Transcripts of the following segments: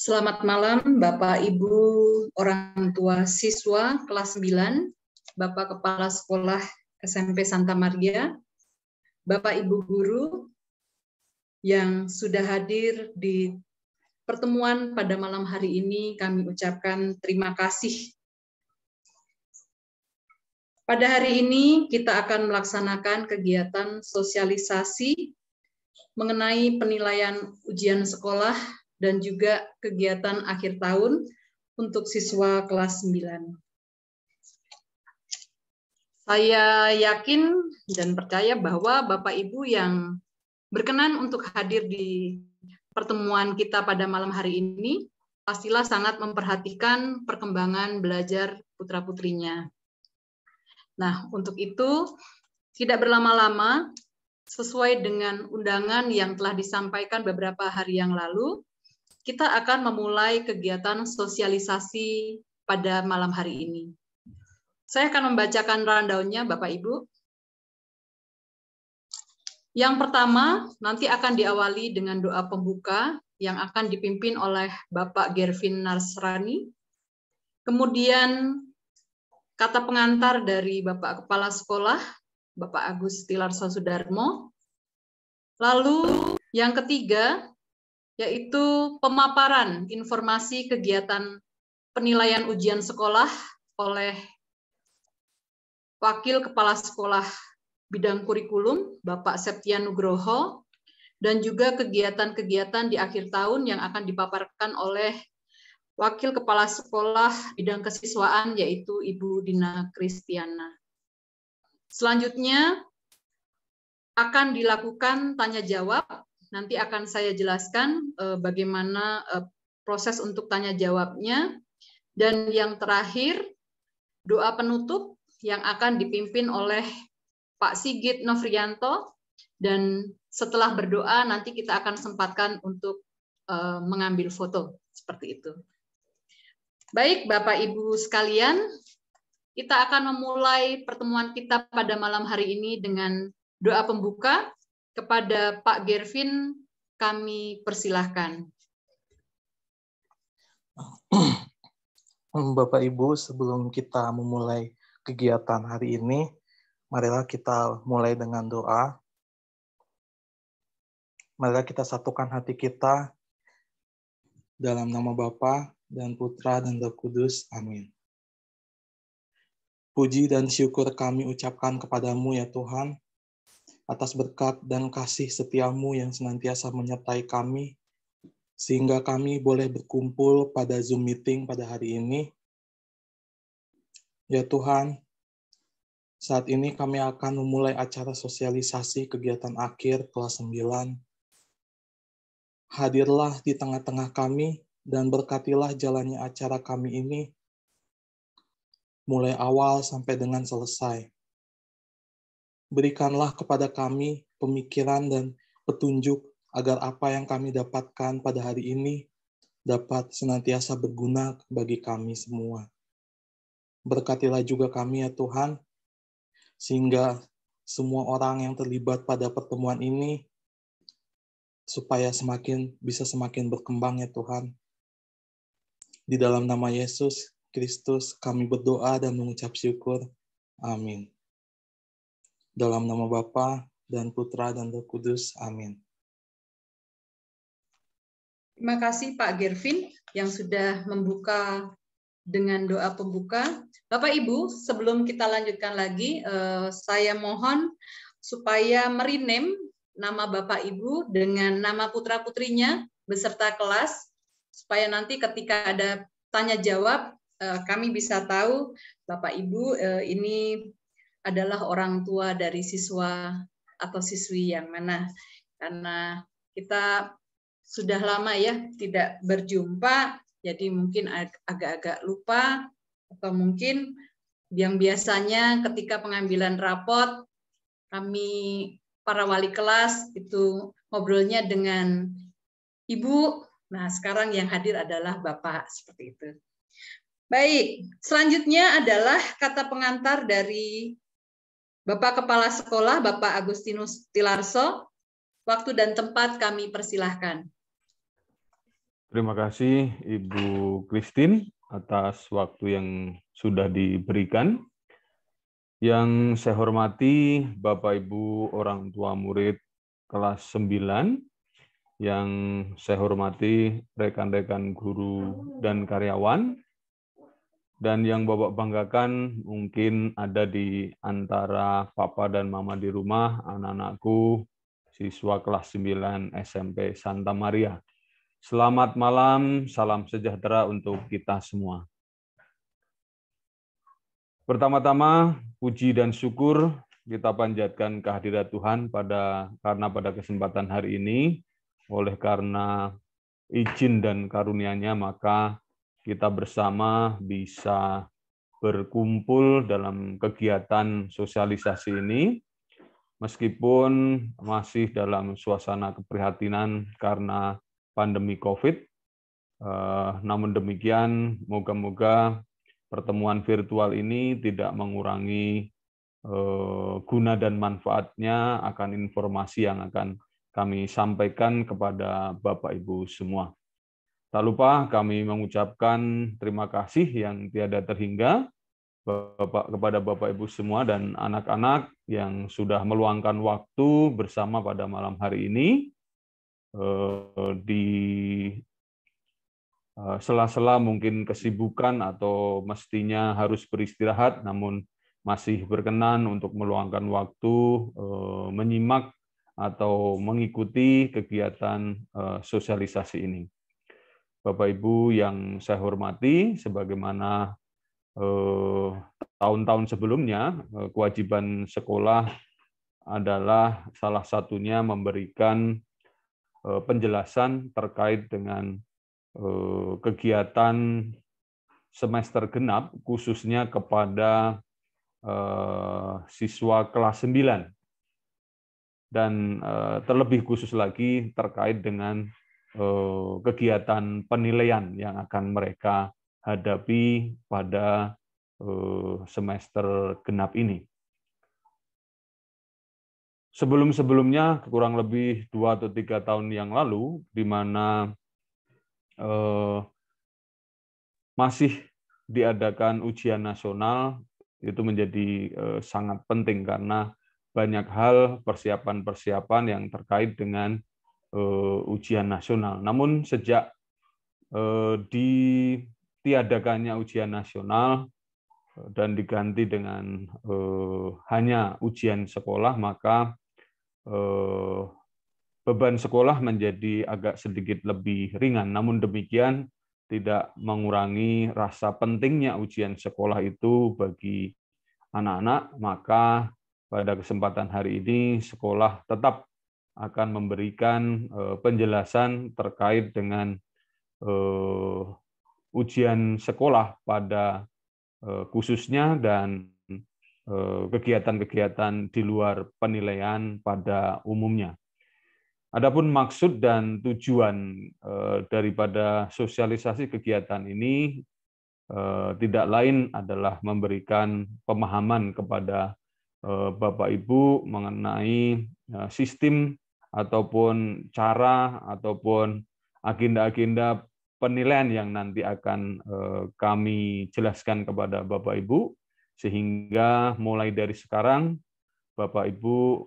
Selamat malam Bapak Ibu orang tua siswa kelas 9, Bapak Kepala Sekolah SMP Santa Maria, Bapak Ibu guru yang sudah hadir di pertemuan pada malam hari ini, kami ucapkan terima kasih. Pada hari ini kita akan melaksanakan kegiatan sosialisasi mengenai penilaian ujian sekolah dan juga kegiatan akhir tahun untuk siswa kelas 9. Saya yakin dan percaya bahwa Bapak Ibu yang berkenan untuk hadir di pertemuan kita pada malam hari ini, pastilah sangat memperhatikan perkembangan belajar putra-putrinya. Nah, untuk itu, tidak berlama-lama, sesuai dengan undangan yang telah disampaikan beberapa hari yang lalu, kita akan memulai kegiatan sosialisasi pada malam hari ini. Saya akan membacakan rundown-nya, Bapak Ibu. Yang pertama, nanti akan diawali dengan doa pembuka yang akan dipimpin oleh Bapak Gervin Nasrani. Kemudian, kata pengantar dari Bapak Kepala Sekolah, Bapak Agus Tilarso Sudarmo. Lalu, yang ketiga, yaitu pemaparan informasi kegiatan penilaian ujian sekolah oleh Wakil Kepala Sekolah Bidang Kurikulum, Bapak Septian Nugroho, dan juga kegiatan-kegiatan di akhir tahun yang akan dipaparkan oleh Wakil Kepala Sekolah Bidang Kesiswaan, yaitu Ibu Dina Kristiana. Selanjutnya, akan dilakukan tanya-jawab. Nanti akan saya jelaskan bagaimana proses untuk tanya-jawabnya. Dan yang terakhir, doa penutup yang akan dipimpin oleh Pak Sigit Novrianto. Dan setelah berdoa, nanti kita akan sempatkan untuk mengambil foto. Seperti itu. Baik, Bapak Ibu sekalian, kita akan memulai pertemuan kita pada malam hari ini dengan doa pembuka. Kepada Pak Gervin, kami persilahkan. Bapak Ibu, sebelum kita memulai kegiatan hari ini, marilah kita mulai dengan doa. Marilah kita satukan hati kita dalam nama Bapa dan Putra dan Roh Kudus. Amin. Puji dan syukur kami ucapkan kepadamu ya Tuhan, atas berkat dan kasih setiamu yang senantiasa menyertai kami, sehingga kami boleh berkumpul pada Zoom meeting pada hari ini. Ya Tuhan, saat ini kami akan memulai acara sosialisasi kegiatan akhir kelas 9. Hadirlah di tengah-tengah kami dan berkatilah jalannya acara kami ini, mulai awal sampai dengan selesai. Berikanlah kepada kami pemikiran dan petunjuk agar apa yang kami dapatkan pada hari ini dapat senantiasa berguna bagi kami semua. Berkatilah juga kami ya Tuhan, sehingga semua orang yang terlibat pada pertemuan ini supaya bisa semakin berkembang ya Tuhan. Di dalam nama Yesus Kristus kami berdoa dan mengucap syukur. Amin. Dalam nama Bapa dan Putra dan Roh Kudus. Amin. Terima kasih Pak Gervin yang sudah membuka dengan doa pembuka. Bapak Ibu, sebelum kita lanjutkan lagi, saya mohon supaya merename nama Bapak Ibu dengan nama putra-putrinya beserta kelas, supaya nanti ketika ada tanya jawab, kami bisa tahu Bapak Ibu ini adalah orang tua dari siswa atau siswi yang mana. Karena kita sudah lama ya tidak berjumpa, jadi mungkin agak-agak lupa, atau mungkin yang biasanya ketika pengambilan rapot, kami para wali kelas itu ngobrolnya dengan Ibu, nah sekarang yang hadir adalah Bapak, seperti itu. Baik, selanjutnya adalah kata pengantar dari Bapak Kepala Sekolah, Bapak Agustinus Tilarso. Waktu dan tempat kami persilahkan. Terima kasih Ibu Christine atas waktu yang sudah diberikan. Yang saya hormati Bapak Ibu orang tua murid kelas 9, yang saya hormati rekan-rekan guru dan karyawan, dan yang Bapak banggakan mungkin ada di antara Papa dan Mama di rumah, anak-anakku, siswa kelas 9 SMP Santa Maria. Selamat malam, salam sejahtera untuk kita semua. Pertama-tama, puji dan syukur kita panjatkan kehadirat Tuhan karena pada kesempatan hari ini, oleh karena izin dan karunia-Nya, maka kita bersama bisa berkumpul dalam kegiatan sosialisasi ini, meskipun masih dalam suasana keprihatinan karena pandemi COVID. Namun demikian, moga-moga pertemuan virtual ini tidak mengurangi guna dan manfaatnya akan informasi yang akan kami sampaikan kepada Bapak Ibu semua. Tak lupa kami mengucapkan terima kasih yang tiada terhingga kepada Bapak Ibu semua dan anak-anak yang sudah meluangkan waktu bersama pada malam hari ini di sela-sela mungkin kesibukan atau mestinya harus beristirahat, namun masih berkenan untuk meluangkan waktu menyimak atau mengikuti kegiatan sosialisasi ini. Bapak Ibu yang saya hormati, sebagaimana tahun-tahun sebelumnya, kewajiban sekolah adalah salah satunya memberikan penjelasan terkait dengan kegiatan semester genap, khususnya kepada siswa kelas 9. Dan terlebih khusus lagi terkait dengan kegiatan penilaian yang akan mereka hadapi pada semester genap ini. Sebelum-sebelumnya, kurang lebih 2 atau 3 tahun yang lalu, di mana masih diadakan ujian nasional, itu menjadi sangat penting karena banyak hal persiapan-persiapan yang terkait dengan ujian nasional. Namun sejak ditiadakannya ujian nasional dan diganti dengan hanya ujian sekolah, maka beban sekolah menjadi agak sedikit lebih ringan. Namun demikian tidak mengurangi rasa pentingnya ujian sekolah itu bagi anak-anak, maka pada kesempatan hari ini sekolah tetap akan memberikan penjelasan terkait dengan ujian sekolah pada khususnya dan kegiatan-kegiatan di luar penilaian pada umumnya. Adapun maksud dan tujuan daripada sosialisasi kegiatan ini tidak lain adalah memberikan pemahaman kepada Bapak Ibu mengenai sistem ataupun cara ataupun agenda-agenda penilaian yang nanti akan kami jelaskan kepada Bapak Ibu, sehingga mulai dari sekarang Bapak Ibu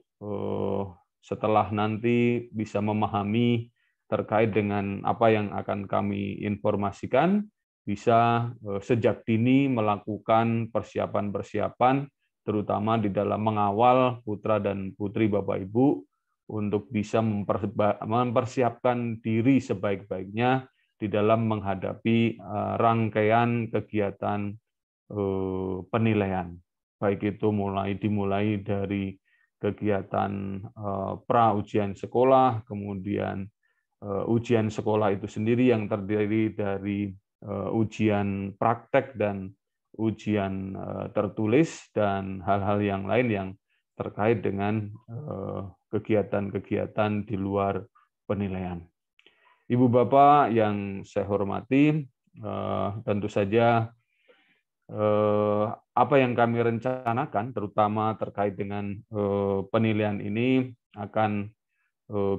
setelah nanti bisa memahami terkait dengan apa yang akan kami informasikan, bisa sejak dini melakukan persiapan-persiapan, terutama di dalam mengawal putra dan putri Bapak Ibu untuk bisa mempersiapkan diri sebaik-baiknya di dalam menghadapi rangkaian kegiatan penilaian. Baik itu dimulai dari kegiatan pra-ujian sekolah, kemudian ujian sekolah itu sendiri yang terdiri dari ujian praktek dan ujian tertulis, dan hal-hal yang lain yang terkait dengan kegiatan-kegiatan di luar penilaian. Ibu Bapak yang saya hormati, tentu saja apa yang kami rencanakan, terutama terkait dengan penilaian ini, akan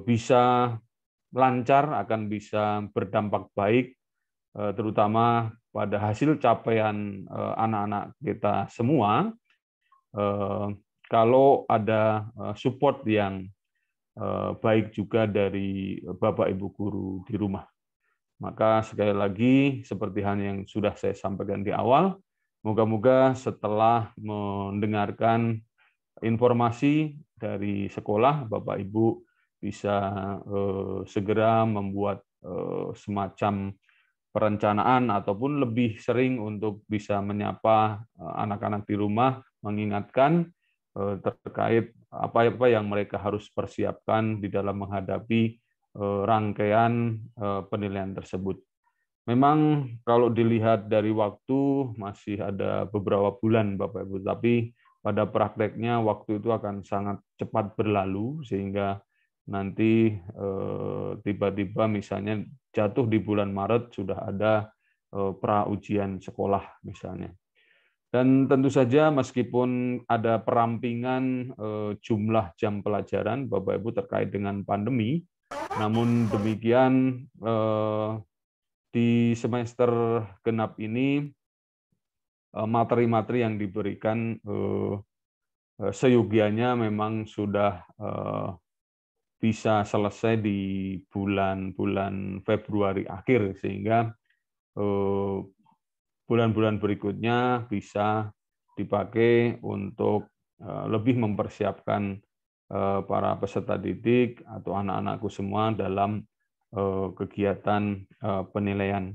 bisa lancar, akan bisa berdampak baik, terutama pada hasil capaian anak-anak kita semua, kalau ada support yang baik juga dari Bapak Ibu guru di rumah. Maka sekali lagi, seperti hal yang sudah saya sampaikan di awal, moga-moga setelah mendengarkan informasi dari sekolah, Bapak Ibu bisa segera membuat semacam perencanaan ataupun lebih sering untuk bisa menyapa anak-anak di rumah, mengingatkan terkait apa-apa yang mereka harus persiapkan di dalam menghadapi rangkaian penilaian tersebut. Memang kalau dilihat dari waktu masih ada beberapa bulan, Bapak Ibu, tapi pada prakteknya waktu itu akan sangat cepat berlalu, sehingga nanti tiba-tiba misalnya jatuh di bulan Maret sudah ada pra ujian sekolah misalnya. Dan tentu saja meskipun ada perampingan jumlah jam pelajaran Bapak Ibu terkait dengan pandemi, namun demikian di semester genap ini materi-materi yang diberikan seyogianya memang sudah bisa selesai di bulan-bulan Februari akhir, sehingga bulan-bulan berikutnya bisa dipakai untuk lebih mempersiapkan para peserta didik atau anak-anakku semua dalam kegiatan penilaian.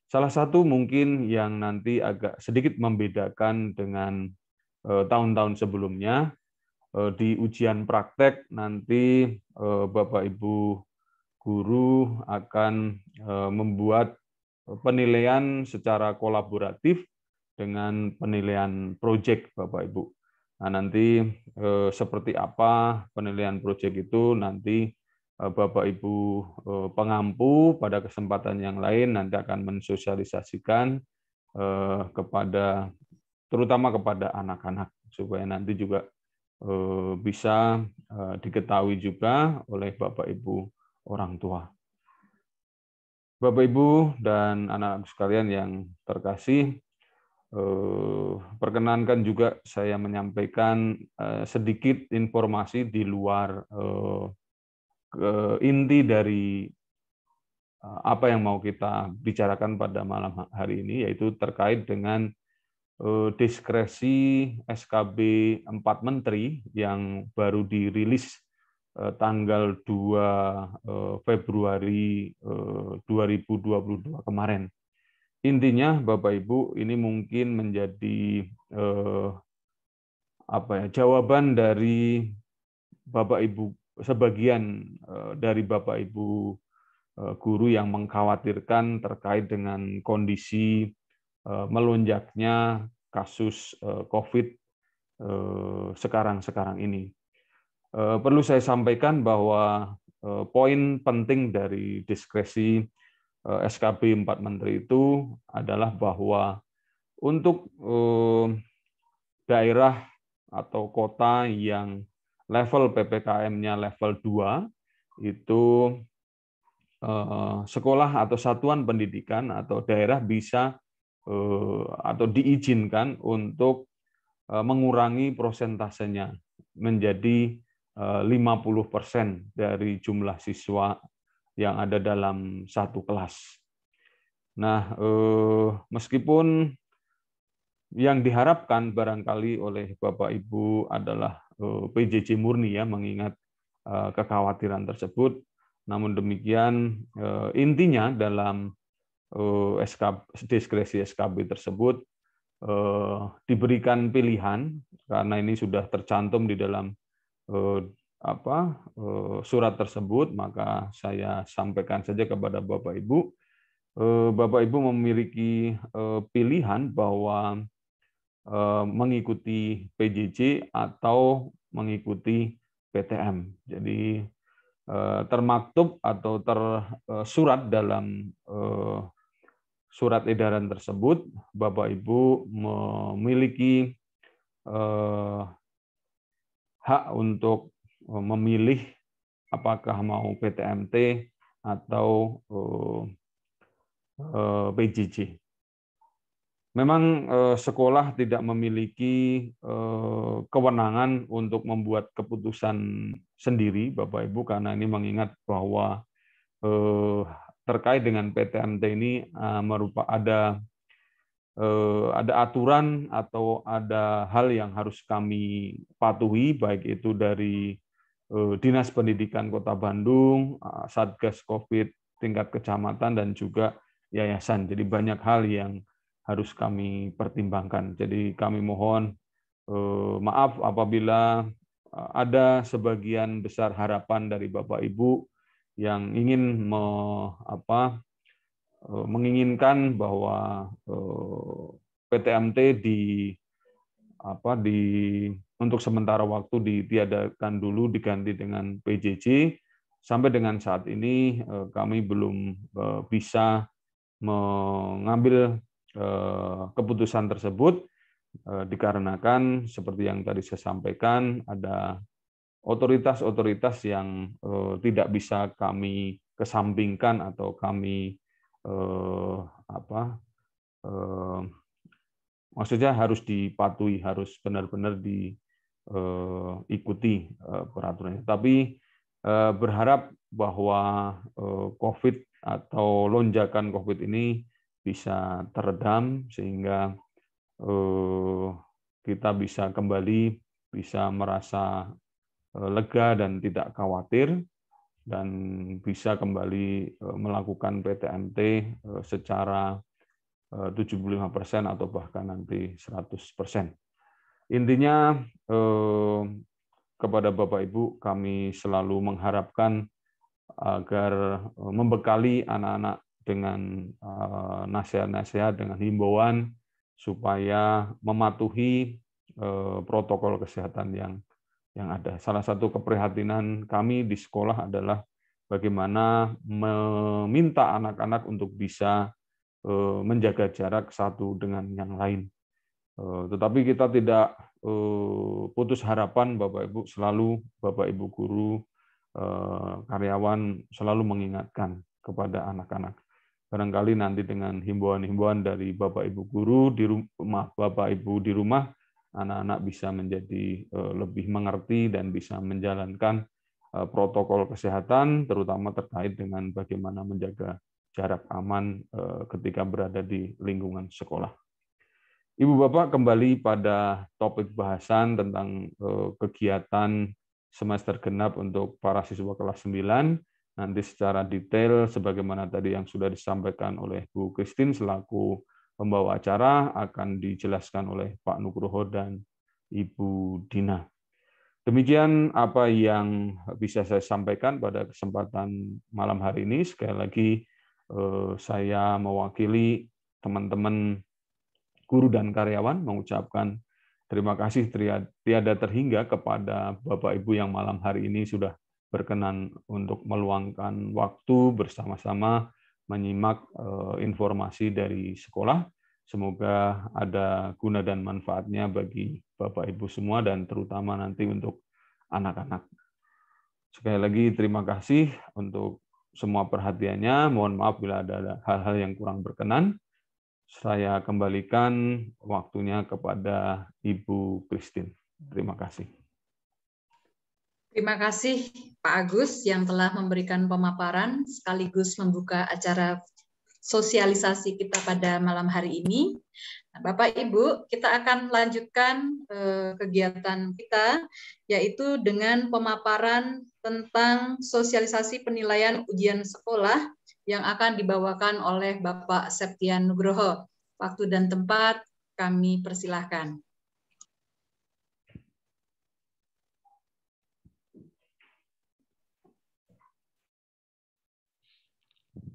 Salah satu mungkin yang nanti agak sedikit membedakan dengan tahun-tahun sebelumnya, di ujian praktek nanti Bapak Ibu guru akan membuat penilaian secara kolaboratif dengan penilaian proyek, Bapak Ibu. Nah, nanti seperti apa penilaian proyek itu nanti Bapak Ibu pengampu pada kesempatan yang lain nanti akan mensosialisasikan terutama kepada anak-anak, supaya nanti juga bisa diketahui juga oleh Bapak Ibu orang tua. Bapak Ibu dan anak-anak sekalian yang terkasih, perkenankan juga saya menyampaikan sedikit informasi di luar inti dari apa yang mau kita bicarakan pada malam hari ini, yaitu terkait dengan diskresi SKB 4 Menteri yang baru dirilis tanggal 2 Februari 2022 kemarin. Intinya, Bapak Ibu, ini mungkin menjadi jawaban dari Bapak Ibu, sebagian dari Bapak Ibu guru yang mengkhawatirkan terkait dengan kondisi melonjaknya kasus COVID sekarang ini. Perlu saya sampaikan bahwa poin penting dari diskresi SKB 4 Menteri itu adalah bahwa untuk daerah atau kota yang level PPKM-nya level 2, itu sekolah atau satuan pendidikan atau daerah bisa atau diizinkan untuk mengurangi prosentasenya menjadi 50% dari jumlah siswa yang ada dalam satu kelas. Nah, meskipun yang diharapkan barangkali oleh Bapak Ibu adalah PJJ murni ya, mengingat kekhawatiran tersebut, namun demikian intinya dalam diskresi SKB tersebut diberikan pilihan, karena ini sudah tercantum di dalam surat tersebut, maka saya sampaikan saja kepada Bapak Ibu. Bapak Ibu memiliki pilihan bahwa mengikuti PJJ atau mengikuti PTM. Jadi termaktub atau tersurat dalam surat edaran tersebut, Bapak Ibu memiliki hak untuk memilih apakah mau PTMT atau PJJ. Memang sekolah tidak memiliki kewenangan untuk membuat keputusan sendiri, Bapak Ibu, karena ini mengingat bahwa terkait dengan PTMT ini ada aturan atau ada hal yang harus kami patuhi, baik itu dari Dinas Pendidikan Kota Bandung, Satgas COVID tingkat kecamatan, dan juga yayasan. Jadi banyak hal yang harus kami pertimbangkan. Jadi kami mohon maaf apabila ada sebagian besar harapan dari Bapak Ibu yang ingin menginginkan bahwa PTMT untuk sementara waktu ditiadakan dulu, diganti dengan PJJ. Sampai dengan saat ini kami belum bisa mengambil keputusan tersebut dikarenakan seperti yang tadi saya sampaikan, ada otoritas-otoritas yang tidak bisa kami kesampingkan atau kami maksudnya harus dipatuhi, harus benar-benar diikuti peraturannya. Tapi berharap bahwa COVID atau lonjakan COVID ini bisa teredam sehingga kita bisa kembali bisa merasa lega dan tidak khawatir, dan bisa kembali melakukan PTMT secara 75% atau bahkan nanti 100%. Intinya kepada Bapak Ibu kami selalu mengharapkan agar membekali anak-anak dengan nasihat-nasihat, dengan himbauan supaya mematuhi protokol kesehatan yang ada. Salah satu keprihatinan kami di sekolah adalah bagaimana meminta anak-anak untuk bisa menjaga jarak satu dengan yang lain. Tetapi kita tidak putus harapan, Bapak Ibu, selalu Bapak Ibu guru, karyawan selalu mengingatkan kepada anak-anak. Barangkali nanti dengan himbauan-himbauan dari Bapak Ibu guru di rumah, Bapak Ibu di rumah, anak-anak bisa menjadi lebih mengerti dan bisa menjalankan protokol kesehatan, terutama terkait dengan bagaimana menjaga jarak aman ketika berada di lingkungan sekolah. Ibu Bapak, kembali pada topik bahasan tentang kegiatan semester genap untuk para siswa kelas 9. Nanti secara detail sebagaimana tadi yang sudah disampaikan oleh Bu Christine selaku pembawa acara akan dijelaskan oleh Pak Nugroho dan Ibu Dina. Demikian apa yang bisa saya sampaikan pada kesempatan malam hari ini. Sekali lagi saya mewakili teman-teman guru dan karyawan mengucapkan terima kasih tiada terhingga kepada Bapak Ibu yang malam hari ini sudah berkenan untuk meluangkan waktu bersama-sama menyimak informasi dari sekolah. Semoga ada guna dan manfaatnya bagi Bapak Ibu semua dan terutama nanti untuk anak-anak. Sekali lagi terima kasih untuk semua perhatiannya. Mohon maaf bila ada hal-hal yang kurang berkenan. Saya kembalikan waktunya kepada Ibu Christine. Terima kasih. Terima kasih Pak Agus yang telah memberikan pemaparan sekaligus membuka acara sosialisasi kita pada malam hari ini. Bapak Ibu, kita akan lanjutkan kegiatan kita, yaitu dengan pemaparan tentang sosialisasi penilaian ujian sekolah yang akan dibawakan oleh Bapak Septian Nugroho. Waktu dan tempat kami persilahkan.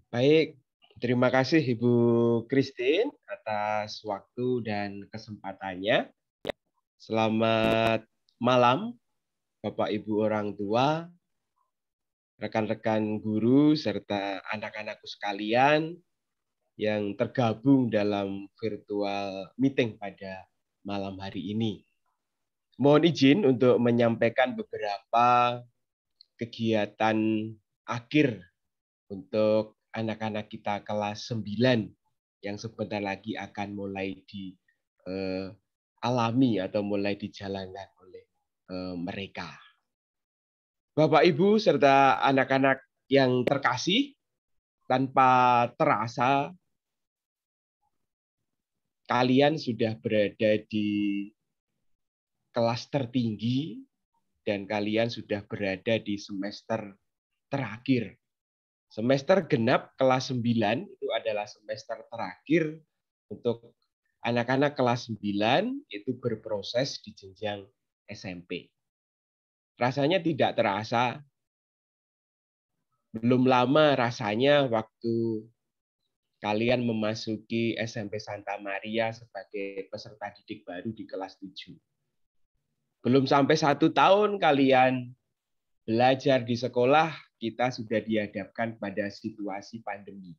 Baik, terima kasih Ibu Christine atas waktu dan kesempatannya. Selamat malam Bapak Ibu orang tua, rekan-rekan guru, serta anak-anakku sekalian yang tergabung dalam virtual meeting pada malam hari ini. Mohon izin untuk menyampaikan beberapa kegiatan akhir untuk anak-anak kita kelas 9 yang sebentar lagi akan mulai dialami atau mulai dijalankan oleh mereka. Bapak, Ibu, serta anak-anak yang terkasih, tanpa terasa kalian sudah berada di kelas tertinggi dan kalian sudah berada di semester terakhir. Semester genap kelas 9 itu adalah semester terakhir untuk anak-anak kelas 9 itu berproses di jenjang SMP. Rasanya tidak terasa, belum lama rasanya waktu kalian memasuki SMP Santa Maria sebagai peserta didik baru di kelas 7. Belum sampai 1 tahun kalian belajar di sekolah, kita sudah dihadapkan pada situasi pandemi.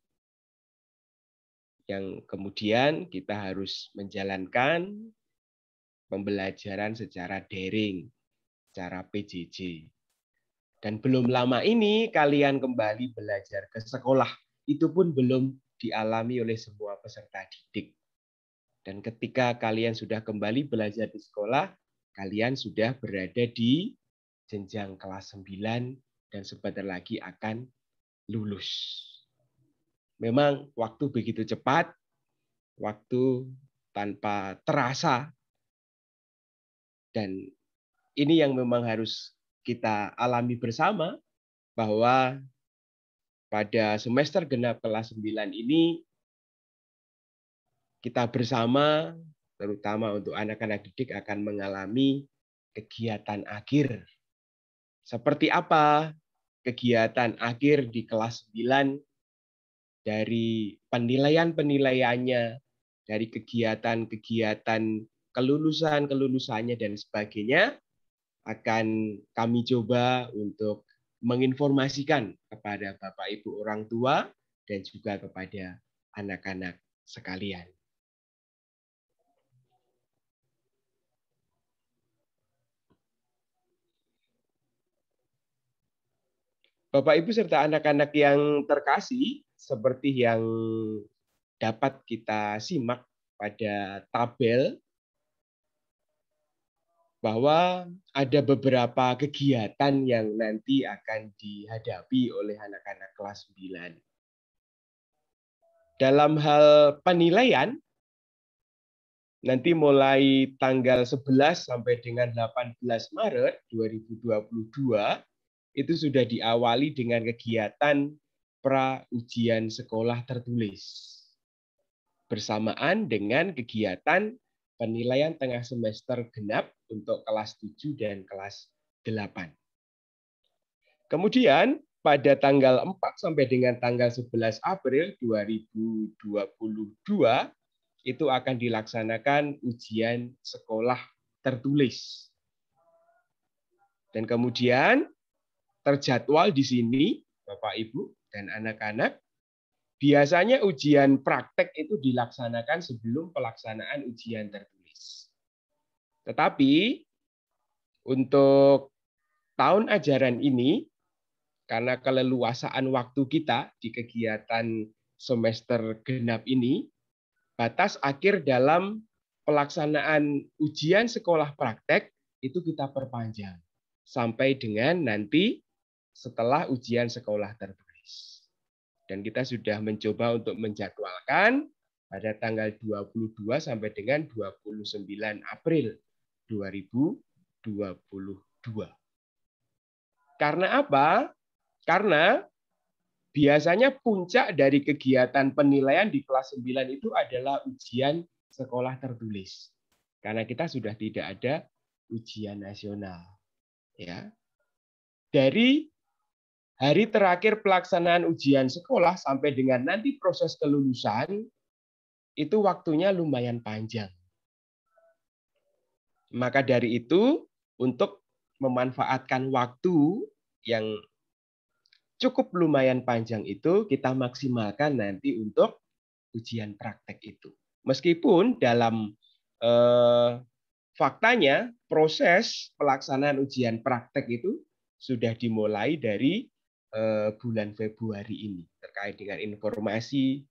Yang kemudian kita harus menjalankan pembelajaran secara daring, secara PJJ. Dan belum lama ini kalian kembali belajar ke sekolah. Itu pun belum dialami oleh semua peserta didik. Dan ketika kalian sudah kembali belajar di sekolah, kalian sudah berada di jenjang kelas 9 dan sebentar lagi akan lulus. Memang waktu begitu cepat, waktu tanpa terasa, dan ini yang memang harus kita alami bersama, bahwa pada semester genap kelas 9 ini kita bersama, terutama untuk anak-anak didik, akan mengalami kegiatan akhir. Seperti apa kegiatan akhir di kelas 9, dari penilaian-penilaiannya, dari kegiatan-kegiatan kelulusannya dan sebagainya, akan kami coba untuk menginformasikan kepada Bapak Ibu orang tua dan juga kepada anak-anak sekalian. Bapak Ibu serta anak-anak yang terkasih, seperti yang dapat kita simak pada tabel, bahwa ada beberapa kegiatan yang nanti akan dihadapi oleh anak-anak kelas 9. Dalam hal penilaian, nanti mulai tanggal 11 sampai dengan 18 Maret 2022, itu sudah diawali dengan kegiatan pra-ujian sekolah tertulis. Bersamaan dengan kegiatan penilaian tengah semester genap untuk kelas 7 dan kelas 8. Kemudian pada tanggal 4 sampai dengan tanggal 11 April 2022 itu akan dilaksanakan ujian sekolah tertulis. Dan kemudian terjadwal di sini, Bapak, Ibu, dan anak-anak, biasanya ujian praktek itu dilaksanakan sebelum pelaksanaan ujian tertulis. Tetapi untuk tahun ajaran ini, karena keleluasaan waktu kita di kegiatan semester genap ini, batas akhir dalam pelaksanaan ujian sekolah praktek itu kita perpanjang sampai dengan nanti setelah ujian sekolah tertulis. Dan kita sudah mencoba untuk menjadwalkan pada tanggal 22 sampai dengan 29 April 2022. Karena apa? Karena biasanya puncak dari kegiatan penilaian di kelas 9 itu adalah ujian sekolah tertulis. Karena kita sudah tidak ada ujian nasional. Ya. Dari hari terakhir pelaksanaan ujian sekolah sampai dengan nanti proses kelulusan, itu waktunya lumayan panjang. Maka dari itu, untuk memanfaatkan waktu yang cukup lumayan panjang itu, kita maksimalkan nanti untuk ujian praktek itu. Meskipun dalam faktanya, proses pelaksanaan ujian praktek itu sudah dimulai dari bulan Februari ini terkait dengan informasi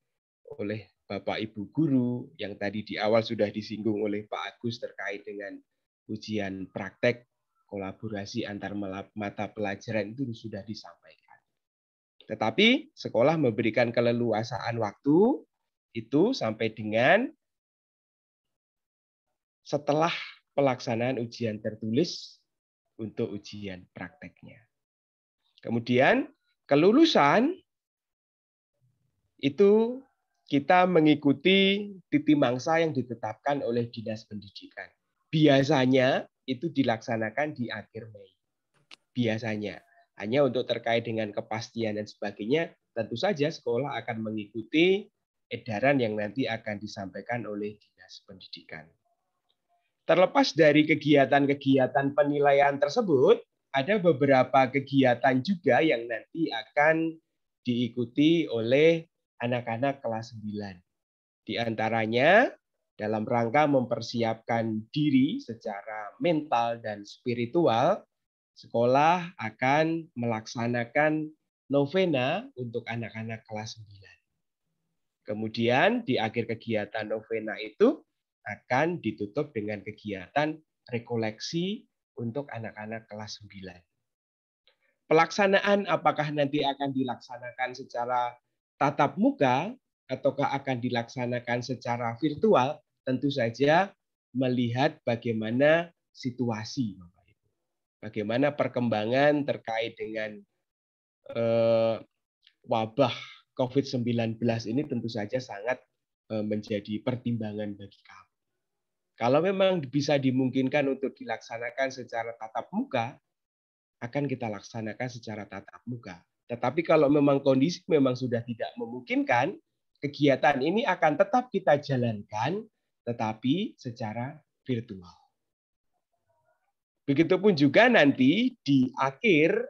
oleh Bapak Ibu guru yang tadi di awal sudah disinggung oleh Pak Agus terkait dengan ujian praktek kolaborasi antar mata pelajaran itu sudah disampaikan. Tetapi sekolah memberikan keleluasaan waktu itu sampai dengan setelah pelaksanaan ujian tertulis untuk ujian prakteknya. Kemudian kelulusan itu kita mengikuti titi mangsa yang ditetapkan oleh Dinas Pendidikan. Biasanya itu dilaksanakan di akhir Mei. Biasanya. Hanya untuk terkait dengan kepastian dan sebagainya, tentu saja sekolah akan mengikuti edaran yang nanti akan disampaikan oleh Dinas Pendidikan. Terlepas dari kegiatan-kegiatan penilaian tersebut, ada beberapa kegiatan juga yang nanti akan diikuti oleh anak-anak kelas 9. Di antaranya dalam rangka mempersiapkan diri secara mental dan spiritual, sekolah akan melaksanakan novena untuk anak-anak kelas 9. Kemudian di akhir kegiatan novena itu akan ditutup dengan kegiatan rekoleksi untuk anak-anak kelas 9. Pelaksanaan apakah nanti akan dilaksanakan secara tatap muka ataukah akan dilaksanakan secara virtual, tentu saja melihat bagaimana situasi, Bapak Ibu. Bagaimana perkembangan terkait dengan wabah COVID-19 ini tentu saja sangat menjadi pertimbangan bagi kami. Kalau memang bisa dimungkinkan untuk dilaksanakan secara tatap muka, akan kita laksanakan secara tatap muka. Tetapi kalau memang kondisi memang sudah tidak memungkinkan, kegiatan ini akan tetap kita jalankan, tetapi secara virtual. Begitupun juga nanti di akhir,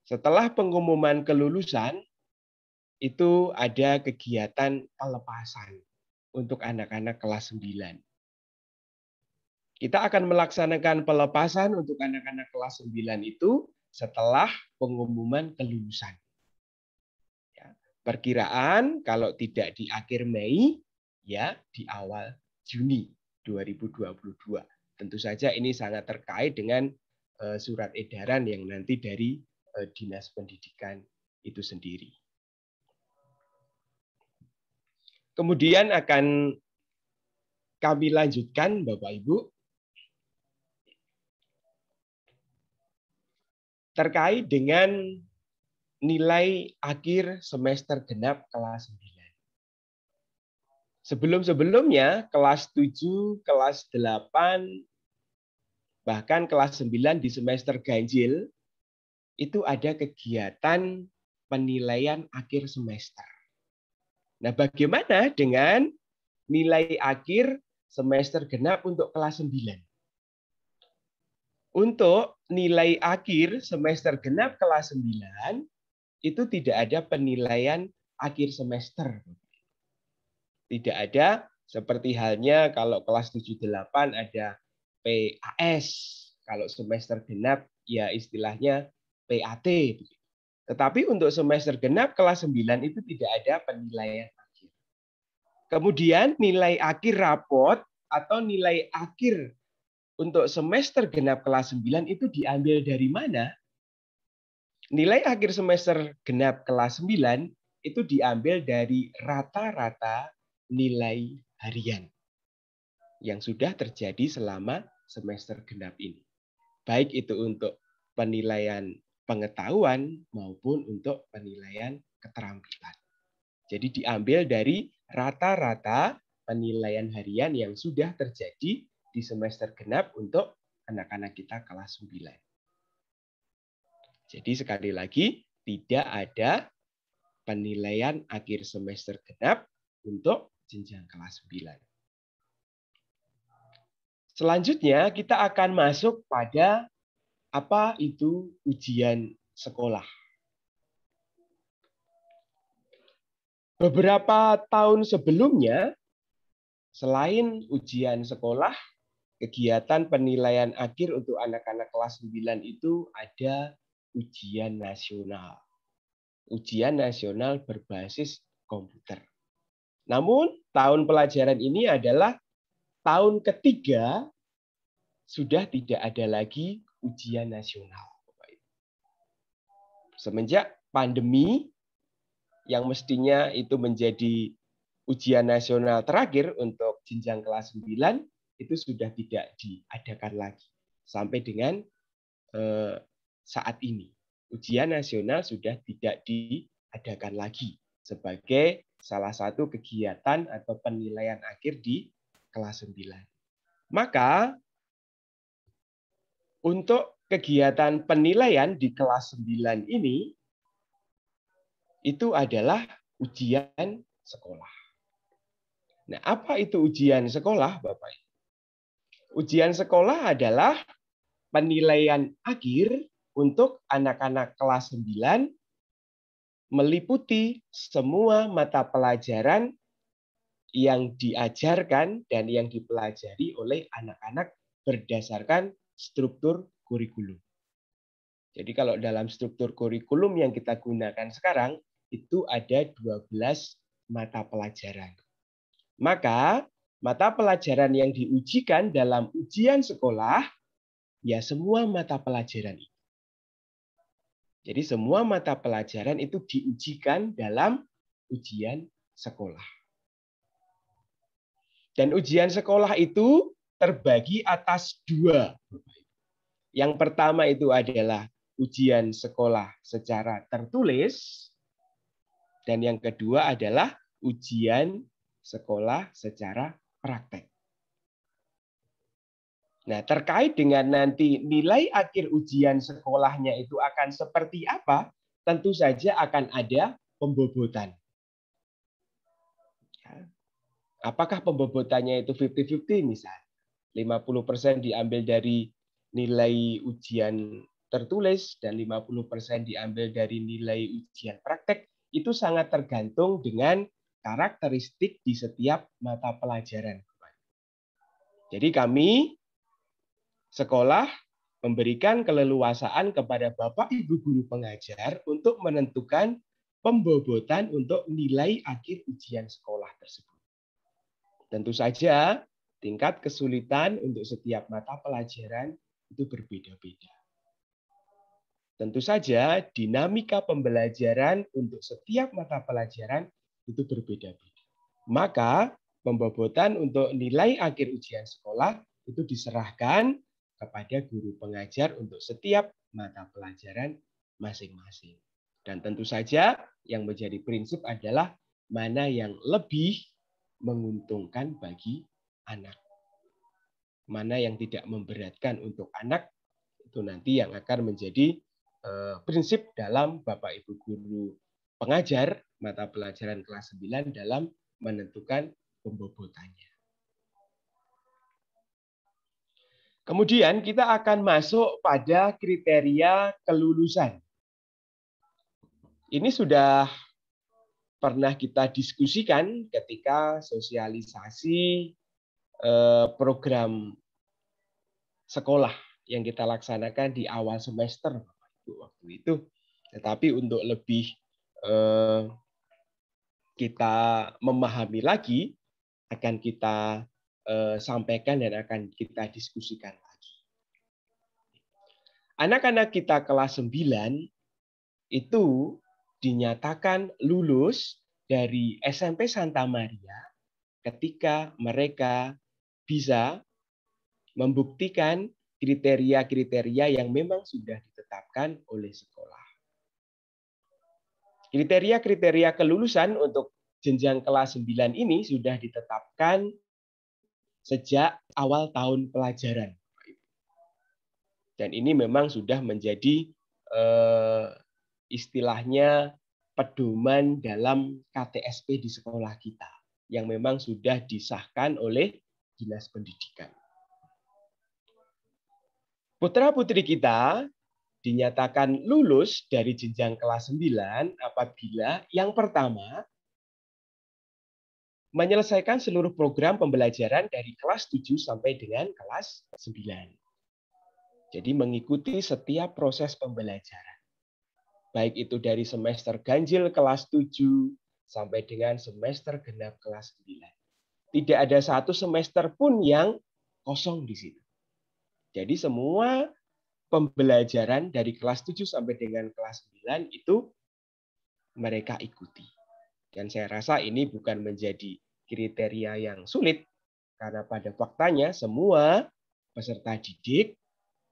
setelah pengumuman kelulusan, itu ada kegiatan pelepasan untuk anak-anak kelas 9. Kita akan melaksanakan pelepasan untuk anak-anak kelas 9 itu setelah pengumuman kelulusan. Ya, perkiraan kalau tidak di akhir Mei, ya di awal Juni 2022. Tentu saja ini sangat terkait dengan surat edaran yang nanti dari Dinas Pendidikan itu sendiri. Kemudian akan kami lanjutkan, Bapak Ibu, terkait dengan nilai akhir semester genap kelas 9. Sebelum-sebelumnya, kelas 7, kelas 8, bahkan kelas 9 di semester ganjil, itu ada kegiatan penilaian akhir semester. Nah, bagaimana dengan nilai akhir semester genap untuk kelas 9? Untuk nilai akhir semester genap kelas 9, itu tidak ada penilaian akhir semester. Tidak ada seperti halnya kalau kelas 7-8 ada PAS. Kalau semester genap ya istilahnya PAT. Tetapi untuk semester genap kelas 9 itu tidak ada penilaian akhir. Kemudian nilai akhir rapot atau nilai akhir untuk semester genap kelas 9 itu diambil dari mana? Nilai akhir semester genap kelas 9 itu diambil dari rata-rata nilai harian yang sudah terjadi selama semester genap ini. Baik itu untuk penilaian pengetahuan maupun untuk penilaian keterampilan. Jadi diambil dari rata-rata penilaian harian yang sudah terjadi di semester genap untuk anak-anak kita kelas 9. Jadi sekali lagi, tidak ada penilaian akhir semester genap untuk jenjang kelas 9. Selanjutnya, kita akan masuk pada apa itu ujian sekolah. Beberapa tahun sebelumnya, selain ujian sekolah, kegiatan penilaian akhir untuk anak-anak kelas 9 itu ada ujian nasional. Ujian nasional berbasis komputer. Namun tahun pelajaran ini adalah tahun ketiga sudah tidak ada lagi ujian nasional. Semenjak pandemi yang mestinya itu menjadi ujian nasional terakhir untuk jenjang kelas 9 itu sudah tidak diadakan lagi. Sampai dengan saat ini. Ujian nasional sudah tidak diadakan lagi sebagai salah satu kegiatan atau penilaian akhir di kelas 9. Maka untuk kegiatan penilaian di kelas 9 ini itu adalah ujian sekolah. Nah, apa itu ujian sekolah, Bapak? Ujian sekolah adalah penilaian akhir untuk anak-anak kelas 9 meliputi semua mata pelajaran yang diajarkan dan yang dipelajari oleh anak-anak berdasarkan struktur kurikulum. Jadi kalau dalam struktur kurikulum yang kita gunakan sekarang, itu ada 12 mata pelajaran. Maka mata pelajaran yang diujikan dalam ujian sekolah, ya semua mata pelajaran itu. Jadi semua mata pelajaran itu diujikan dalam ujian sekolah. Dan ujian sekolah itu terbagi atas 2. Yang pertama itu adalah ujian sekolah secara tertulis. Dan yang kedua adalah ujian sekolah secara praktek. Nah, terkait dengan nanti nilai akhir ujian sekolahnya itu akan seperti apa, tentu saja akan ada pembobotan. Apakah pembobotannya itu 50-50 misalnya? 50% diambil dari nilai ujian tertulis dan 50% diambil dari nilai ujian praktek. Itu sangat tergantung dengan karakteristik di setiap mata pelajaran. Jadi kami sekolah memberikan keleluasaan kepada Bapak Ibu guru pengajar untuk menentukan pembobotan untuk nilai akhir ujian sekolah tersebut. Tentu saja tingkat kesulitan untuk setiap mata pelajaran itu berbeda-beda. Tentu saja dinamika pembelajaran untuk setiap mata pelajaran itu berbeda-beda. Maka pembobotan untuk nilai akhir ujian sekolah itu diserahkan kepada guru pengajar untuk setiap mata pelajaran masing-masing. Dan tentu saja yang menjadi prinsip adalah mana yang lebih menguntungkan bagi anak. Mana yang tidak memberatkan untuk anak, itu nanti yang akan menjadi prinsip dalam Bapak Ibu guru pengajar mata pelajaran kelas 9 dalam menentukan pembobotannya. Kemudian kita akan masuk pada kriteria kelulusan. Ini sudah pernah kita diskusikan ketika sosialisasi program sekolah yang kita laksanakan di awal semester waktu itu. Tetapi untuk lebih kita memahami lagi, akan kita sampaikan dan akan kita diskusikan lagi. Anak-anak kita kelas 9 itu dinyatakan lulus dari SMP Santa Maria ketika mereka bisa membuktikan kriteria-kriteria yang memang sudah ditetapkan oleh sekolah. Kriteria-kriteria kelulusan untuk jenjang kelas 9 ini sudah ditetapkan sejak awal tahun pelajaran. Dan ini memang sudah menjadi istilahnya pedoman dalam KTSP di sekolah kita yang memang sudah disahkan oleh Dinas Pendidikan. Putra-putri kita dinyatakan lulus dari jenjang kelas 9 apabila yang pertama menyelesaikan seluruh program pembelajaran dari kelas 7 sampai dengan kelas 9. Jadi mengikuti setiap proses pembelajaran. Baik itu dari semester ganjil kelas 7 sampai dengan semester genap kelas 9. Tidak ada satu semester pun yang kosong di situ. Jadi semua pembelajaran dari kelas 7 sampai dengan kelas 9 itu mereka ikuti. Dan saya rasa ini bukan menjadi kriteria yang sulit, karena pada faktanya semua peserta didik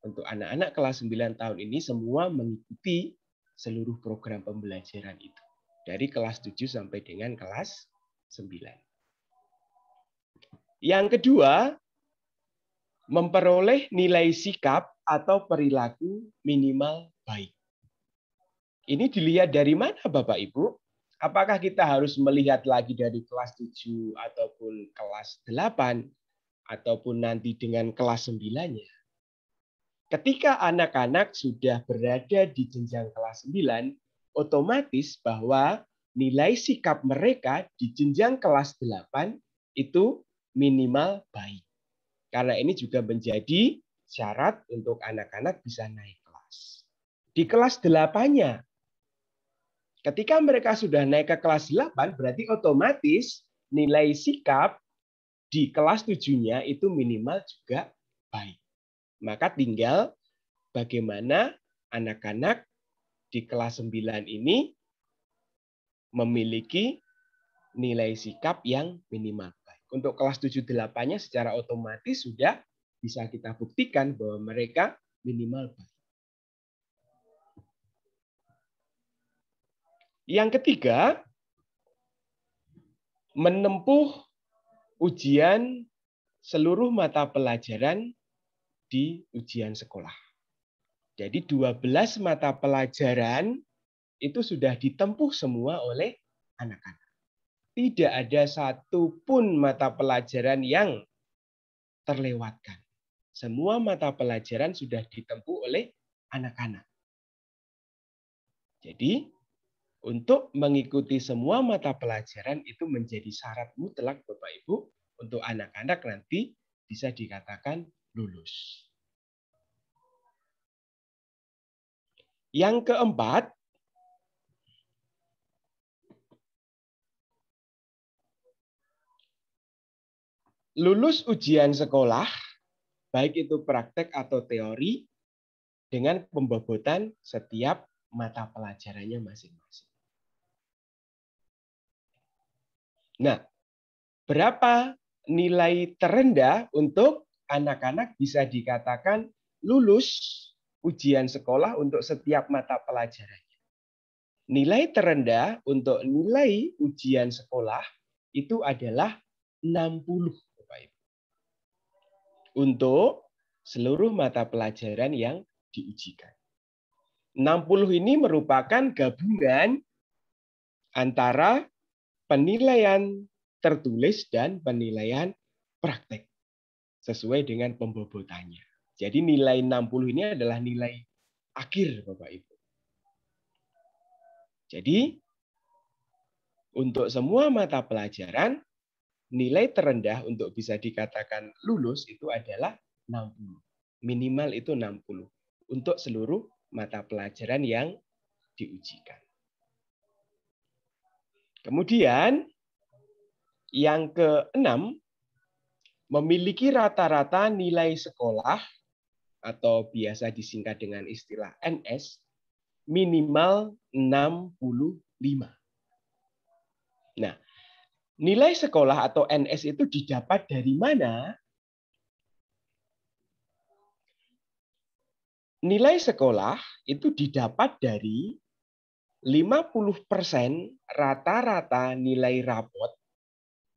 untuk anak-anak kelas 9 tahun ini semua mengikuti seluruh program pembelajaran itu. Dari kelas 7 sampai dengan kelas 9. Yang kedua, memperoleh nilai sikap atau perilaku minimal baik. Ini dilihat dari mana Bapak Ibu? Apakah kita harus melihat lagi dari kelas 7 ataupun kelas 8 ataupun nanti dengan kelas 9-nya? Ketika anak-anak sudah berada di jenjang kelas 9, otomatis bahwa nilai sikap mereka di jenjang kelas 8 itu minimal baik. Karena ini juga menjadi syarat untuk anak-anak bisa naik kelas. Di kelas 8-nya, ketika mereka sudah naik ke kelas 8, berarti otomatis nilai sikap di kelas 7-nya itu minimal juga baik. Maka tinggal bagaimana anak-anak di kelas 9 ini memiliki nilai sikap yang minimal baik. Untuk kelas 7-8-nya secara otomatis sudah bisa kita buktikan bahwa mereka minimal baik. Yang ketiga, menempuh ujian seluruh mata pelajaran di ujian sekolah. Jadi 12 mata pelajaran itu sudah ditempuh semua oleh anak-anak. Tidak ada satupun mata pelajaran yang terlewatkan. Semua mata pelajaran sudah ditempuh oleh anak-anak. Jadi, untuk mengikuti semua mata pelajaran itu menjadi syarat mutlak Bapak Ibu untuk anak-anak nanti bisa dikatakan lulus. Yang keempat, lulus ujian sekolah, baik itu praktek atau teori, dengan pembobotan setiap mata pelajarannya masing-masing. Nah, berapa nilai terendah untuk anak-anak bisa dikatakan lulus ujian sekolah untuk setiap mata pelajarannya? Nilai terendah untuk nilai ujian sekolah itu adalah 60, Bapak Ibu. Untuk seluruh mata pelajaran yang diujikan. 60 ini merupakan gabungan antara penilaian tertulis dan penilaian praktek sesuai dengan pembobotannya. Jadi nilai 60 ini adalah nilai akhir Bapak Ibu. Jadi untuk semua mata pelajaran nilai terendah untuk bisa dikatakan lulus itu adalah 60. Minimal itu 60 untuk seluruh mata pelajaran yang diujikan. Kemudian yang keenam, memiliki rata-rata nilai sekolah atau biasa disingkat dengan istilah NS minimal 65. Nah, nilai sekolah atau NS itu didapat dari mana? Nilai sekolah itu didapat dari 50% rata-rata nilai rapot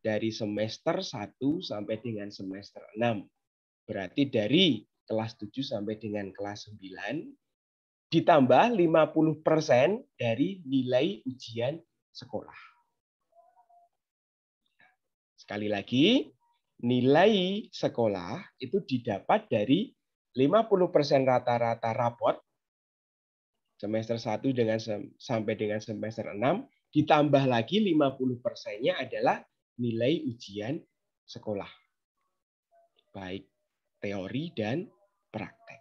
dari semester 1 sampai dengan semester 6. Berarti dari kelas 7 sampai dengan kelas 9 ditambah 50% dari nilai ujian sekolah. Sekali lagi, nilai sekolah itu didapat dari 50% rata-rata rapot semester 1 sampai dengan semester 6, ditambah lagi 50%-nya adalah nilai ujian sekolah. Baik teori dan praktek.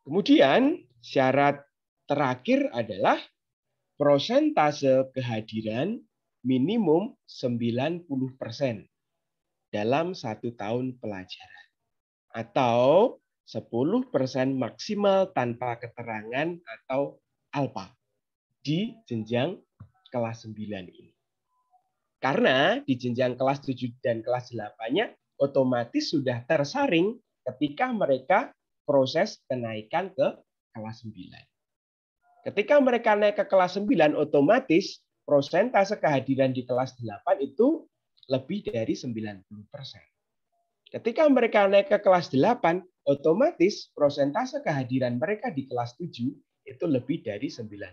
Kemudian syarat terakhir adalah prosentase kehadiran minimum 90% dalam 1 tahun pelajaran. Atau 10% maksimal tanpa keterangan atau alpa di jenjang kelas 9 ini. Karena di jenjang kelas 7 dan kelas 8-nya otomatis sudah tersaring ketika mereka proses kenaikan ke kelas 9. Ketika mereka naik ke kelas 9, otomatis prosentase kehadiran di kelas 8 itu lebih dari 90%. Ketika mereka naik ke kelas 8, otomatis prosentase kehadiran mereka di kelas 7 itu lebih dari 90%.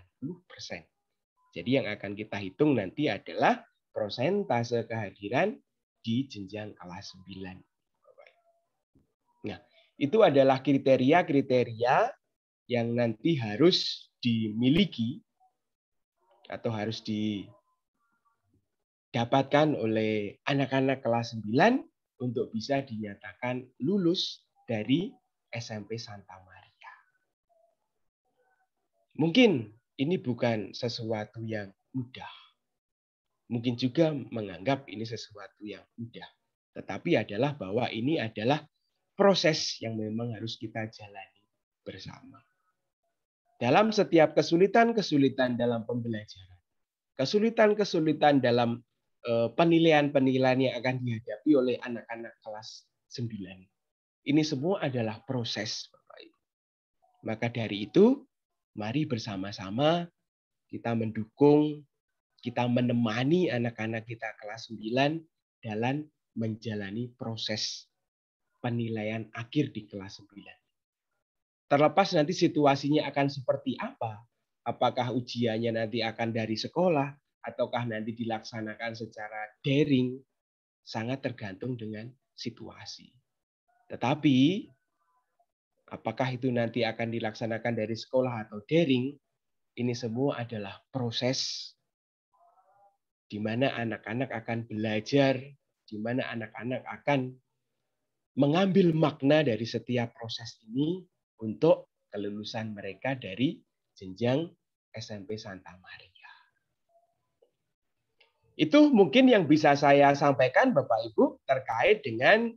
Jadi yang akan kita hitung nanti adalah prosentase kehadiran di jenjang kelas 9. Nah, itu adalah kriteria-kriteria yang nanti harus dimiliki atau harus didapatkan oleh anak-anak kelas 9 untuk bisa dinyatakan lulus dari SMP Santa Maria. Mungkin ini bukan sesuatu yang mudah. Mungkin juga menganggap ini sesuatu yang mudah. Tetapi adalah bahwa ini adalah proses yang memang harus kita jalani bersama. Dalam setiap kesulitan-kesulitan dalam pembelajaran, kesulitan-kesulitan dalam penilaian-penilaian yang akan dihadapi oleh anak-anak kelas 9. Ini semua adalah proses, Bapak Ibu. Maka dari itu, mari bersama-sama kita mendukung, kita menemani anak-anak kita kelas 9 dalam menjalani proses penilaian akhir di kelas 9. Terlepas nanti situasinya akan seperti apa, apakah ujiannya nanti akan dari sekolah, ataukah nanti dilaksanakan secara daring, sangat tergantung dengan situasi. Tetapi, apakah itu nanti akan dilaksanakan dari sekolah atau daring, ini semua adalah proses di mana anak-anak akan belajar, di mana anak-anak akan mengambil makna dari setiap proses ini untuk kelulusan mereka dari jenjang SMP Santa Maria. Itu mungkin yang bisa saya sampaikan Bapak Ibu terkait dengan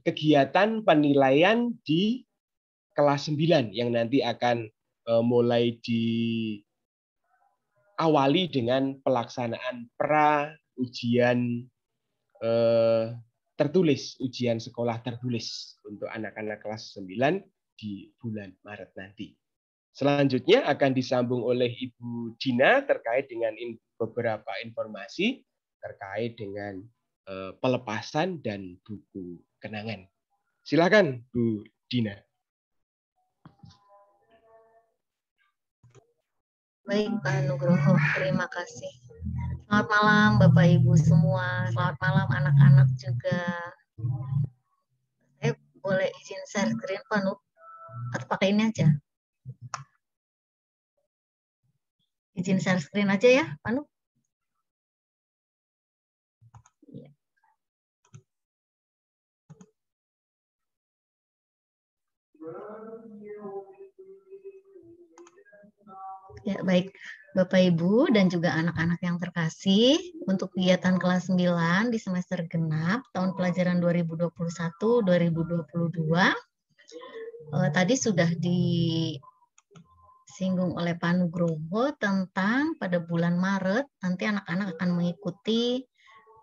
kegiatan penilaian di kelas 9 yang nanti akan mulai diawali dengan pelaksanaan ujian tertulis, ujian sekolah tertulis untuk anak-anak kelas 9 di bulan Maret nanti. Selanjutnya akan disambung oleh Ibu Dina terkait dengan beberapa informasi terkait dengan pelepasan dan buku kenangan. Silakan Bu Dina. Baik Pak Nugroho, terima kasih. Selamat malam Bapak Ibu semua, selamat malam anak-anak juga. Saya boleh izin share screen Pak Nuk? Atau pakai ini aja? Izin share screen aja ya Pak Nuk? Ya, baik Bapak Ibu dan juga anak-anak yang terkasih, untuk kegiatan kelas 9 di semester genap tahun pelajaran 2021-2022 tadi sudah disinggung oleh Pak Nugroho tentang pada bulan Maret nanti anak-anak akan mengikuti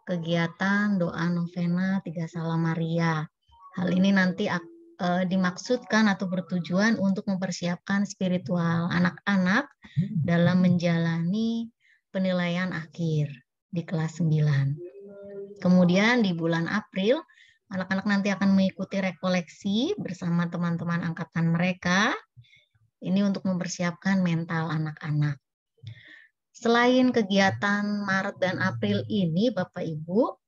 kegiatan doa novena Tiga Salam Maria. Hal ini nanti dimaksudkan atau bertujuan untuk mempersiapkan spiritual anak-anak dalam menjalani penilaian akhir di kelas 9. Kemudian di bulan April, anak-anak nanti akan mengikuti rekoleksi bersama teman-teman angkatan mereka. Ini untuk mempersiapkan mental anak-anak. Selain kegiatan Maret dan April ini, Bapak Ibu,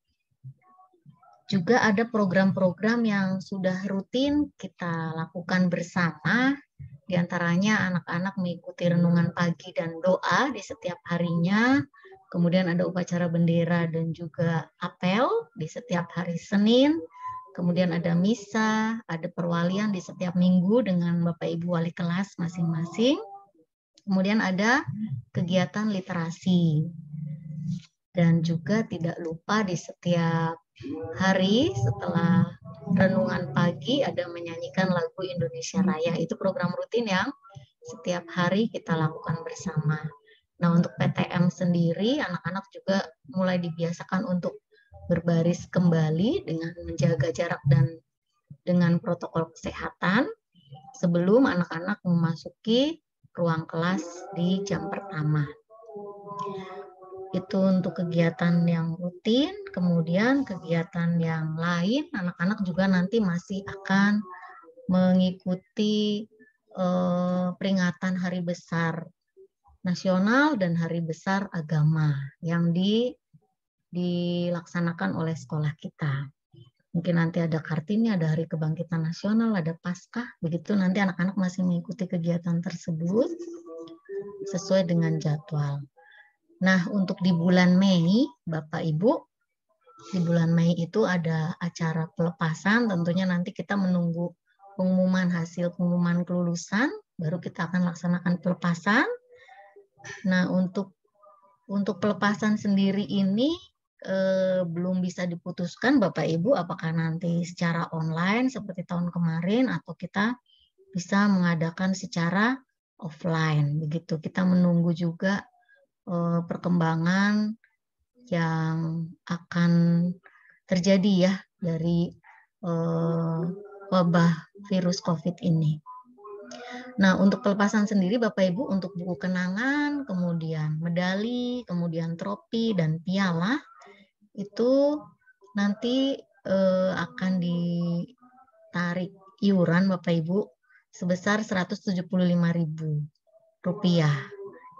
juga ada program-program yang sudah rutin kita lakukan bersama, di antaranya anak-anak mengikuti renungan pagi dan doa di setiap harinya, kemudian ada upacara bendera dan juga apel di setiap hari Senin, kemudian ada misa, ada perwalian di setiap minggu dengan Bapak Ibu wali kelas masing-masing. Kemudian ada kegiatan literasi. Dan juga tidak lupa di setiap hari setelah renungan pagi ada menyanyikan lagu Indonesia Raya. Itu program rutin yang setiap hari kita lakukan bersama. Nah, untuk PTM sendiri, anak-anak juga mulai dibiasakan untuk berbaris kembali dengan menjaga jarak dan dengan protokol kesehatan sebelum anak-anak memasuki ruang kelas di jam pertama. Itu untuk kegiatan yang rutin, kemudian kegiatan yang lain, anak-anak juga nanti masih akan mengikuti peringatan Hari Besar Nasional dan Hari Besar Agama yang dilaksanakan oleh sekolah kita. Mungkin nanti ada Kartini, ada Hari Kebangkitan Nasional, ada Paskah, begitu nanti anak-anak masih mengikuti kegiatan tersebut sesuai dengan jadwal. Nah, untuk di bulan Mei, Bapak Ibu, di bulan Mei itu ada acara pelepasan, tentunya nanti kita menunggu pengumuman hasil pengumuman kelulusan, baru kita akan laksanakan pelepasan. Nah, untuk pelepasan sendiri ini belum bisa diputuskan Bapak Ibu apakah nanti secara online seperti tahun kemarin atau kita bisa mengadakan secara offline. Begitu, kita menunggu juga perkembangan yang akan terjadi ya dari wabah virus COVID ini. Nah, untuk pelepasan sendiri Bapak Ibu untuk buku kenangan, kemudian medali, kemudian trofi dan piala itu nanti akan ditarik iuran Bapak Ibu sebesar Rp175.000.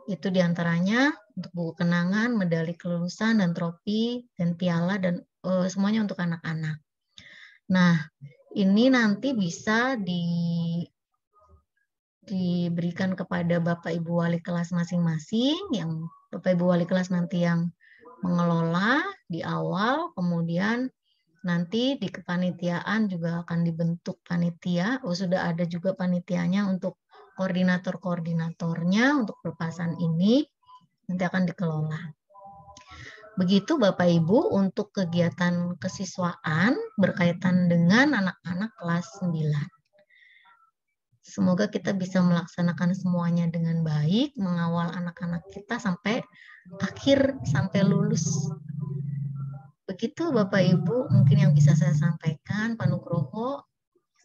Itu diantaranya untuk buku kenangan, medali kelulusan, dan trofi, dan piala, dan semuanya untuk anak-anak. Nah, ini nanti bisa diberikan kepada Bapak Ibu wali kelas masing-masing, yang Bapak Ibu wali kelas nanti yang mengelola di awal, kemudian nanti di kepanitiaan juga akan dibentuk panitia, sudah ada juga panitianya untuk koordinator-koordinatornya untuk pelepasan ini nanti akan dikelola. Begitu Bapak Ibu untuk kegiatan kesiswaan berkaitan dengan anak-anak kelas 9. Semoga kita bisa melaksanakan semuanya dengan baik, mengawal anak-anak kita sampai akhir, sampai lulus. Begitu Bapak Ibu mungkin yang bisa saya sampaikan. Pak Nugroho,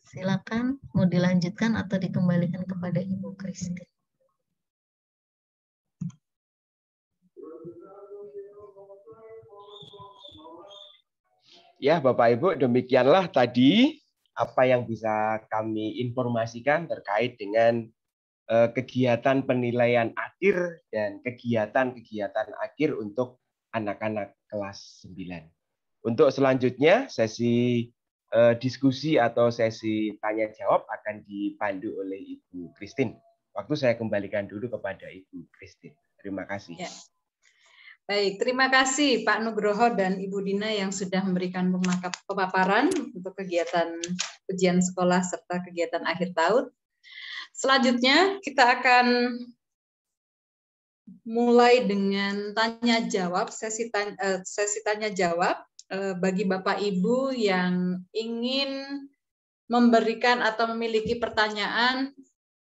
silakan mau dilanjutkan atau dikembalikan kepada Ibu Christine. Ya, Bapak Ibu, demikianlah tadi apa yang bisa kami informasikan terkait dengan kegiatan penilaian akhir dan kegiatan-kegiatan akhir untuk anak-anak kelas 9. Untuk selanjutnya, sesi diskusi atau sesi tanya jawab akan dipandu oleh Ibu Christine. Waktu saya kembalikan dulu kepada Ibu Christine. Terima kasih. Ya. Baik, terima kasih Pak Nugroho dan Ibu Dina yang sudah memberikan pemaparan untuk kegiatan ujian sekolah serta kegiatan akhir tahun. Selanjutnya kita akan mulai dengan tanya jawab, sesi tanya jawab bagi Bapak Ibu yang ingin memberikan atau memiliki pertanyaan,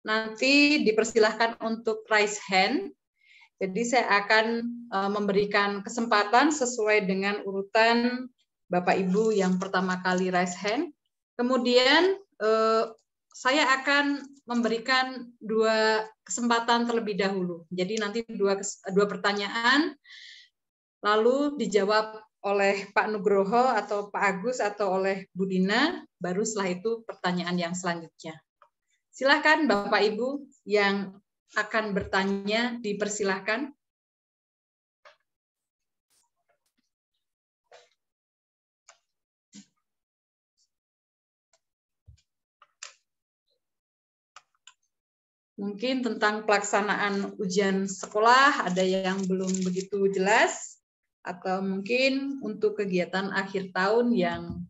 nanti dipersilahkan untuk raise hand. Jadi saya akan memberikan kesempatan sesuai dengan urutan Bapak Ibu yang pertama kali raise hand. Kemudian saya akan memberikan 2 kesempatan terlebih dahulu. Jadi nanti dua pertanyaan, lalu dijawab oleh Pak Nugroho atau Pak Agus atau oleh Bu Dina, baru setelah itu pertanyaan yang selanjutnya. Silakan Bapak Ibu yang akan bertanya, dipersilahkan. Mungkin tentang pelaksanaan ujian sekolah ada yang belum begitu jelas, atau mungkin untuk kegiatan akhir tahun yang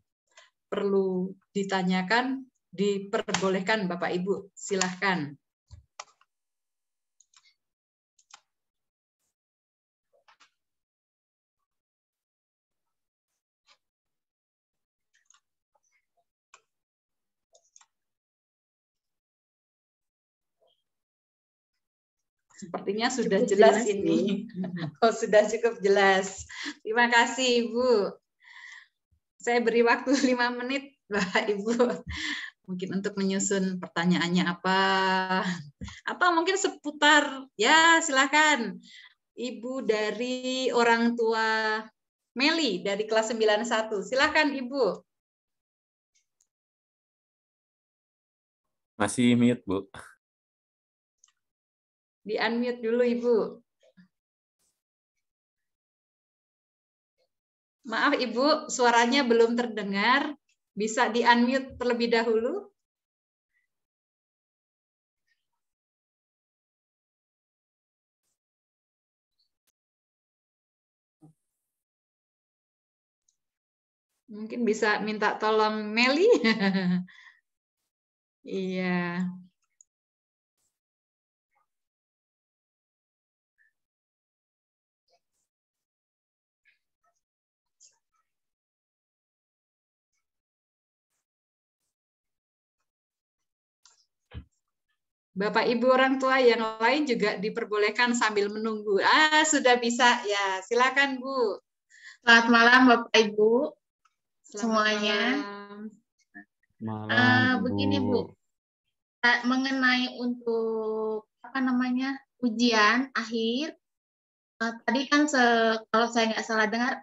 perlu ditanyakan, diperbolehkan Bapak Ibu. Silahkan. Sepertinya sudah jelas ini. Oh, sudah cukup jelas. Terima kasih, Ibu. Saya beri waktu 5 menit, Bapak Ibu. Mungkin untuk menyusun pertanyaannya apa. Atau mungkin seputar, ya silakan. Ibu dari orang tua Meli dari kelas 91. Silakan, Ibu. Masih mute, Bu. Di-unmute dulu, Ibu. Maaf, Ibu, suaranya belum terdengar. Bisa di-unmute terlebih dahulu? Mungkin bisa minta tolong Meli. Iya. Bapak Ibu orang tua yang lain juga diperbolehkan sambil menunggu. Sudah bisa ya. Silakan, Bu. Selamat malam Bapak Ibu Selamat semuanya. Malam, Begini Bu, mengenai untuk ujian akhir, tadi kan kalau saya nggak salah dengar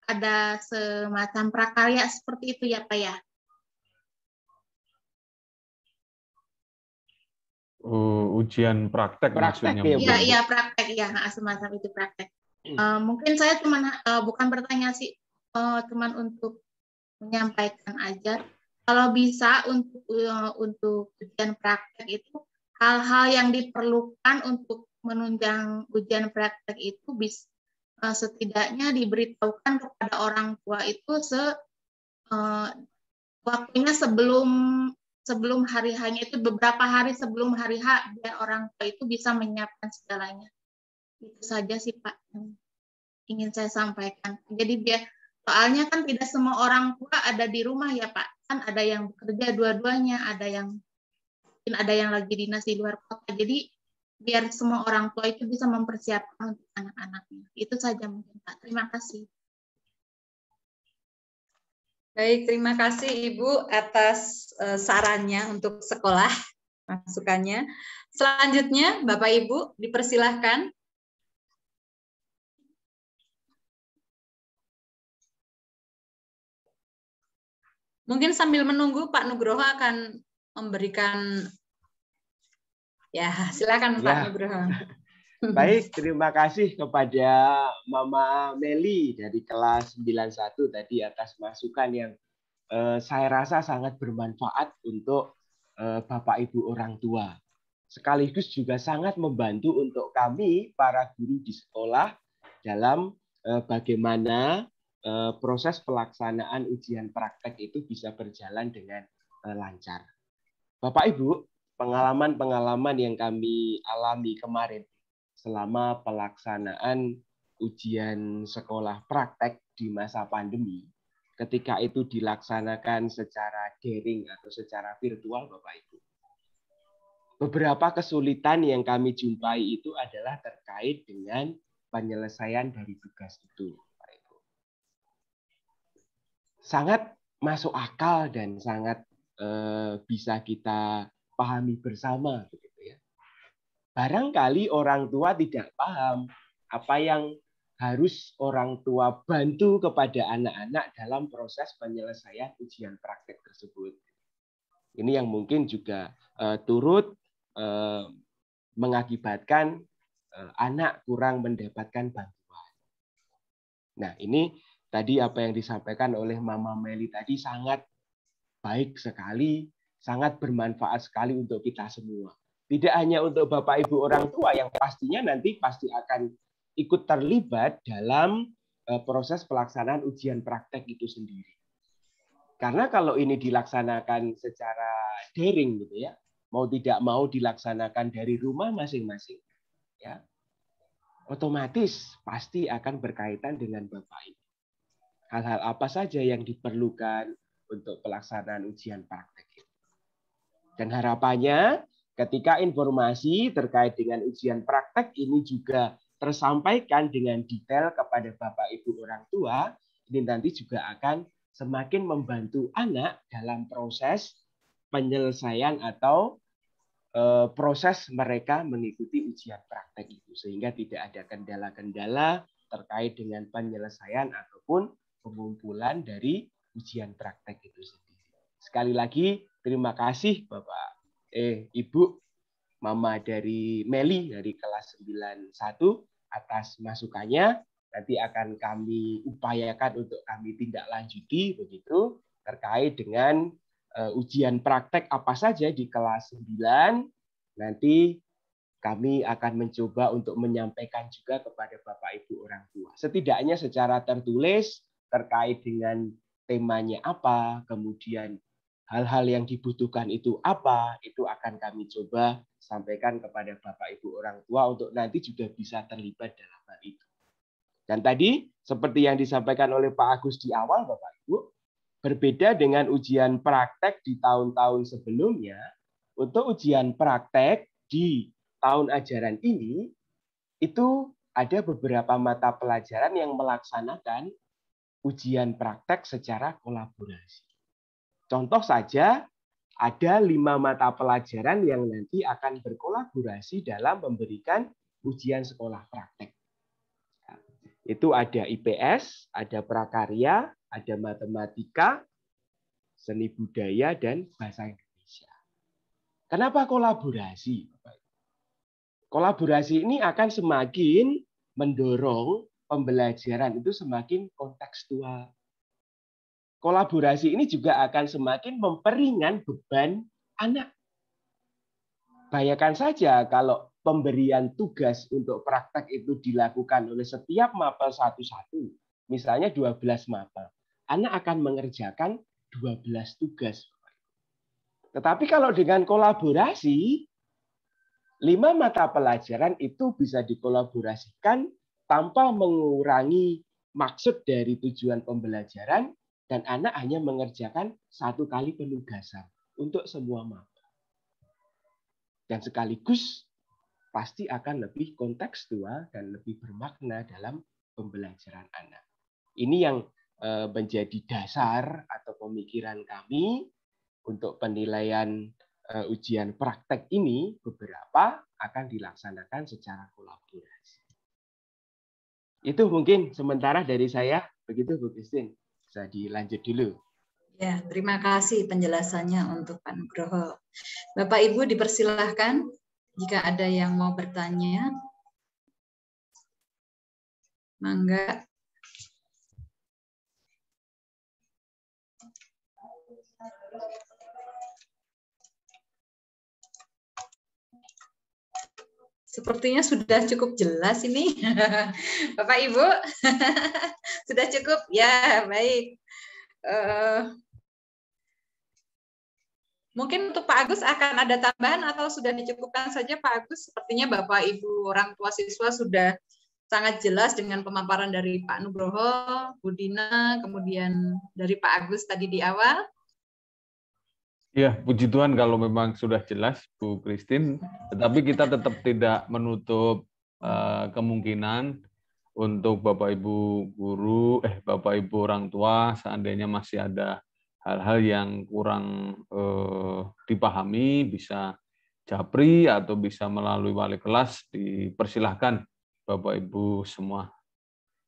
ada semacam prakarya seperti itu ya Pak ya? Ujian praktek maksudnya. Iya, praktek ya, semacam itu praktek. Mungkin saya bukan bertanya sih, cuman untuk menyampaikan aja. Kalau bisa untuk ujian praktek itu hal-hal yang diperlukan untuk menunjang ujian praktek itu setidaknya diberitahukan kepada orang tua itu waktunya sebelum hari hanya itu beberapa hari sebelum hari H biar orang tua itu bisa menyiapkan segalanya. Itu saja sih Pak yang ingin saya sampaikan. Jadi soalnya kan tidak semua orang tua ada di rumah ya Pak. Kan ada yang bekerja dua-duanya, ada yang lagi dinas di luar kota. Jadi biar semua orang tua itu bisa mempersiapkan untuk anak-anaknya. Itu saja mungkin Pak. Terima kasih. Baik, terima kasih Ibu atas sarannya untuk sekolah, masukannya. Selanjutnya, Bapak Ibu, dipersilahkan. Mungkin sambil menunggu Pak Nugroho akan memberikan, ya silakan Pak Nugroho. Baik, terima kasih kepada Mama Meli dari kelas 91 tadi atas masukan yang saya rasa sangat bermanfaat untuk Bapak Ibu orang tua. Sekaligus juga sangat membantu untuk kami para guru di sekolah dalam bagaimana proses pelaksanaan ujian praktek itu bisa berjalan dengan lancar. Bapak Ibu, pengalaman-pengalaman yang kami alami kemarin selama pelaksanaan ujian sekolah praktek di masa pandemi, ketika itu dilaksanakan secara daring atau secara virtual, Bapak Ibu. Beberapa kesulitan yang kami jumpai itu adalah terkait dengan penyelesaian dari tugas itu, Bapak Ibu. Sangat masuk akal dan sangat bisa kita pahami bersama, begitu ya. Barangkali orang tua tidak paham apa yang harus orang tua bantu kepada anak-anak dalam proses penyelesaian ujian praktek tersebut. Ini yang mungkin juga turut mengakibatkan anak kurang mendapatkan bantuan. Nah, ini tadi apa yang disampaikan oleh Mama Meli tadi sangat baik sekali, sangat bermanfaat sekali untuk kita semua. Tidak hanya untuk Bapak Ibu orang tua yang pastinya nanti pasti akan ikut terlibat dalam proses pelaksanaan ujian praktek itu sendiri. Karena kalau ini dilaksanakan secara daring gitu ya, mau tidak mau dilaksanakan dari rumah masing-masing, ya, otomatis pasti akan berkaitan dengan Bapak Ibu. Hal-hal apa saja yang diperlukan untuk pelaksanaan ujian praktek itu. Dan harapannya ketika informasi terkait dengan ujian praktek ini juga tersampaikan dengan detail kepada Bapak Ibu orang tua, ini nanti juga akan semakin membantu anak dalam proses penyelesaian atau proses mereka mengikuti ujian praktek itu. Sehingga tidak ada kendala-kendala terkait dengan penyelesaian ataupun pengumpulan dari ujian praktek itu sendiri. Sekali lagi, terima kasih Bapak, Ibu, Mama dari Meli dari kelas 91 atas masukannya. Nanti akan kami upayakan untuk kami tindak lanjuti begitu terkait dengan ujian praktek apa saja di kelas 9. Nanti kami akan mencoba untuk menyampaikan juga kepada Bapak Ibu orang tua. Setidaknya secara tertulis terkait dengan temanya apa, kemudian hal-hal yang dibutuhkan itu apa, itu akan kami coba sampaikan kepada Bapak Ibu orang tua untuk nanti juga bisa terlibat dalam hal itu. Dan tadi, seperti yang disampaikan oleh Pak Agus di awal, Bapak Ibu, berbeda dengan ujian praktek di tahun-tahun sebelumnya, untuk ujian praktek di tahun ajaran ini, itu ada beberapa mata pelajaran yang melaksanakan ujian praktek secara kolaborasi. Contoh saja, ada 5 mata pelajaran yang nanti akan berkolaborasi dalam memberikan ujian sekolah praktek. Itu ada IPS, ada prakarya, ada matematika, seni budaya, dan bahasa Indonesia. Kenapa kolaborasi? Kolaborasi ini akan semakin mendorong pembelajaran itu semakin kontekstual. Kolaborasi ini juga akan semakin memperingan beban anak. Bayangkan saja kalau pemberian tugas untuk praktek itu dilakukan oleh setiap mapel satu-satu, misalnya 12 mapel, anak akan mengerjakan 12 tugas. Tetapi kalau dengan kolaborasi, 5 mata pelajaran itu bisa dikolaborasikan tanpa mengurangi maksud dari tujuan pembelajaran, dan anak hanya mengerjakan 1 kali penugasan untuk semua mapel. Dan sekaligus pasti akan lebih kontekstual dan lebih bermakna dalam pembelajaran anak. Ini yang menjadi dasar atau pemikiran kami untuk penilaian ujian praktek ini, beberapa akan dilaksanakan secara kolaborasi. Itu mungkin sementara dari saya. Begitu Bu Christine. Bisa dilanjut dulu. Ya, terima kasih penjelasannya untuk Pak Nugroho. Bapak Ibu dipersilahkan jika ada yang mau bertanya. Mangga. Sepertinya sudah cukup jelas ini. Bapak Ibu, sudah cukup? Ya, baik. Mungkin untuk Pak Agus akan ada tambahan atau sudah dicukupkan saja Pak Agus? Sepertinya Bapak Ibu orang tua siswa sudah sangat jelas dengan pemaparan dari Pak Nugroho, Bu Dina, kemudian dari Pak Agus tadi di awal. Ya, puji Tuhan kalau memang sudah jelas Bu Christine, tetapi kita tetap tidak menutup kemungkinan untuk Bapak Ibu guru, Bapak Ibu orang tua seandainya masih ada hal-hal yang kurang dipahami, bisa japri atau bisa melalui wali kelas, dipersilahkan Bapak Ibu semua.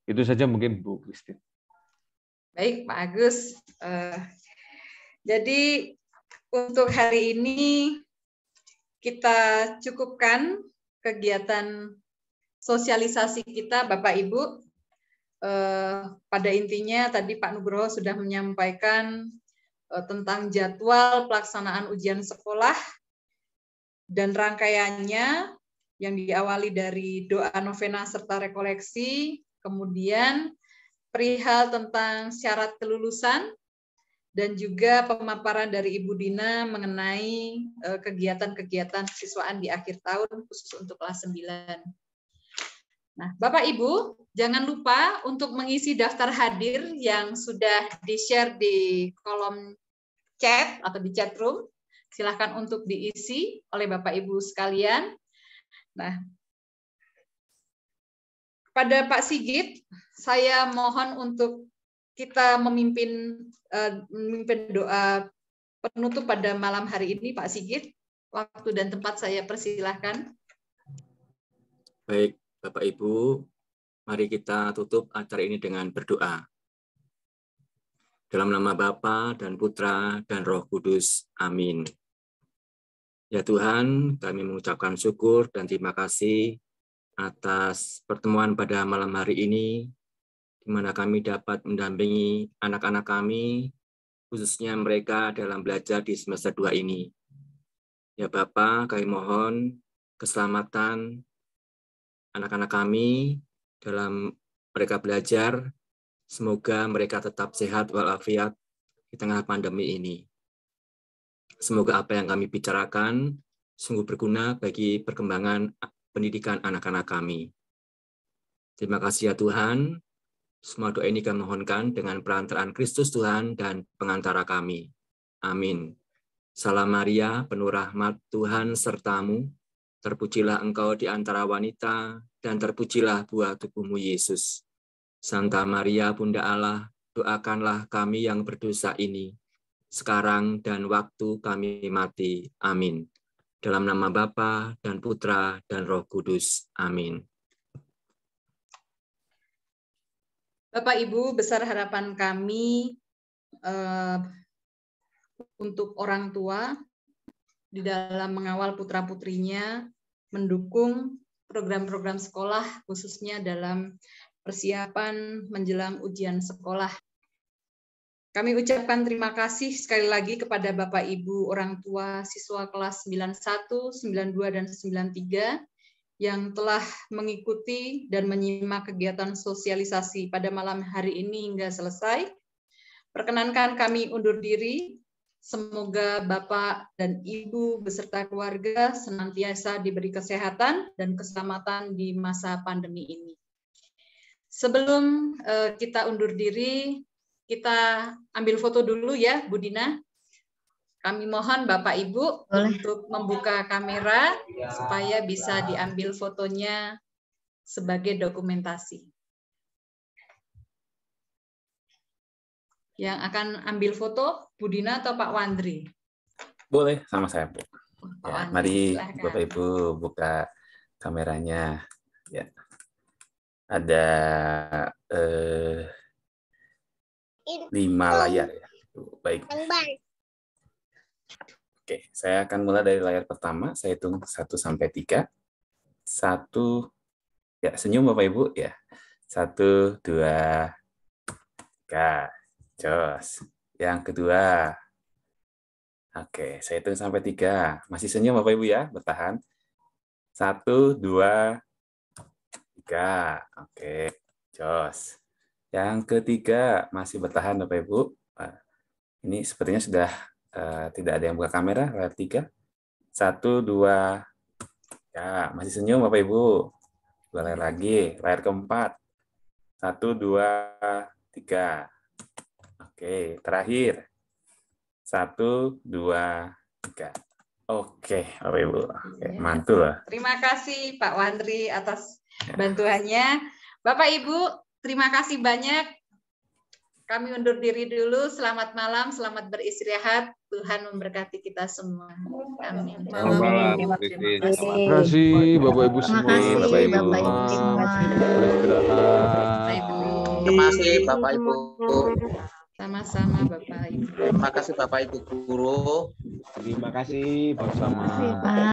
Itu saja mungkin Bu Christine. Baik Pak Agus. Jadi untuk hari ini kita cukupkan kegiatan sosialisasi kita Bapak Ibu. Pada intinya tadi Pak Nugroho sudah menyampaikan tentang jadwal pelaksanaan ujian sekolah dan rangkaiannya yang diawali dari doa novena serta rekoleksi, kemudian perihal tentang syarat kelulusan, dan juga pemaparan dari Ibu Dina mengenai kegiatan-kegiatan siswaan di akhir tahun khusus untuk kelas 9. Nah, Bapak Ibu, jangan lupa untuk mengisi daftar hadir yang sudah di-share di kolom chat atau di chat room. Silakan untuk diisi oleh Bapak Ibu sekalian. Nah, pada Pak Sigit, saya mohon untuk kita memimpin doa penutup pada malam hari ini, Pak Sigit. Waktu dan tempat saya persilahkan. Baik, Bapak Ibu, mari kita tutup acara ini dengan berdoa. Dalam nama Bapa dan Putra dan Roh Kudus. Amin. Ya Tuhan, kami mengucapkan syukur dan terima kasih atas pertemuan pada malam hari ini, di mana kami dapat mendampingi anak-anak kami, khususnya mereka dalam belajar di semester 2 ini. Ya Bapa, kami mohon keselamatan anak-anak kami dalam mereka belajar, semoga mereka tetap sehat walafiat di tengah pandemi ini. Semoga apa yang kami bicarakan sungguh berguna bagi perkembangan pendidikan anak-anak kami. Terima kasih ya Tuhan. Semua doa ini kami mohonkan dengan perantaraan Kristus Tuhan dan pengantara kami. Amin. Salam Maria, penuh rahmat Tuhan sertamu. Terpujilah engkau di antara wanita, dan terpujilah buah tubuhmu Yesus. Santa Maria, Bunda Allah, doakanlah kami yang berdosa ini, sekarang dan waktu kami mati. Amin. Dalam nama Bapa dan Putra dan Roh Kudus. Amin. Bapak Ibu, besar harapan kami untuk orang tua di dalam mengawal putra-putrinya, mendukung program-program sekolah, khususnya dalam persiapan menjelang ujian sekolah. Kami ucapkan terima kasih sekali lagi kepada Bapak Ibu orang tua siswa kelas 91, 92, dan 93 yang telah mengikuti dan menyimak kegiatan sosialisasi pada malam hari ini hingga selesai. Perkenankan kami undur diri. Semoga Bapak dan Ibu beserta keluarga senantiasa diberi kesehatan dan keselamatan di masa pandemi ini. Sebelum kita undur diri, kita ambil foto dulu ya, Bu Dina. Kami mohon Bapak Ibu untuk membuka kamera supaya bisa diambil fotonya sebagai dokumentasi. Yang akan ambil foto, Bu Dina atau Pak Wandri? Boleh, sama saya, Bu. Ya, mari silahkan. Bapak Ibu buka kameranya. Ya. Ada 5 layar ya. Baik. Oke, saya akan mulai dari layar pertama. Saya hitung 1 sampai 3. 1, ya senyum Bapak Ibu ya. 1, 2, 3. Jos. Yang kedua. Oke, saya hitung sampai 3. Masih senyum Bapak Ibu ya, bertahan. 1, 2, 3. Oke, jos. Yang ketiga, masih bertahan Bapak Ibu. Ini sepertinya sudah tidak ada yang buka kamera, layar 3. 1, 2, ya, masih senyum Bapak Ibu. 2 layar lagi, layar keempat. 1, 2, 3. Oke, terakhir. 1, 2, 3. Oke, Bapak Ibu. Oke, mantul. Terima kasih Pak Wandri atas bantuannya. Bapak Ibu, terima kasih banyak. Kami undur diri dulu. Selamat malam, selamat beristirahat. Tuhan memberkati kita semua. Amin. Selamat malam. Terima Terima kasih. kasih Bapak Ibu Terima semua. kasih Bapak Ibu. Bapak Ibu semua. Beristirahat. Terima kasih Bapak Ibu. Sama-sama Bapak Ibu. Terima kasih Bapak Ibu guru. Terima kasih Sama-sama. Terima kasih, Pak.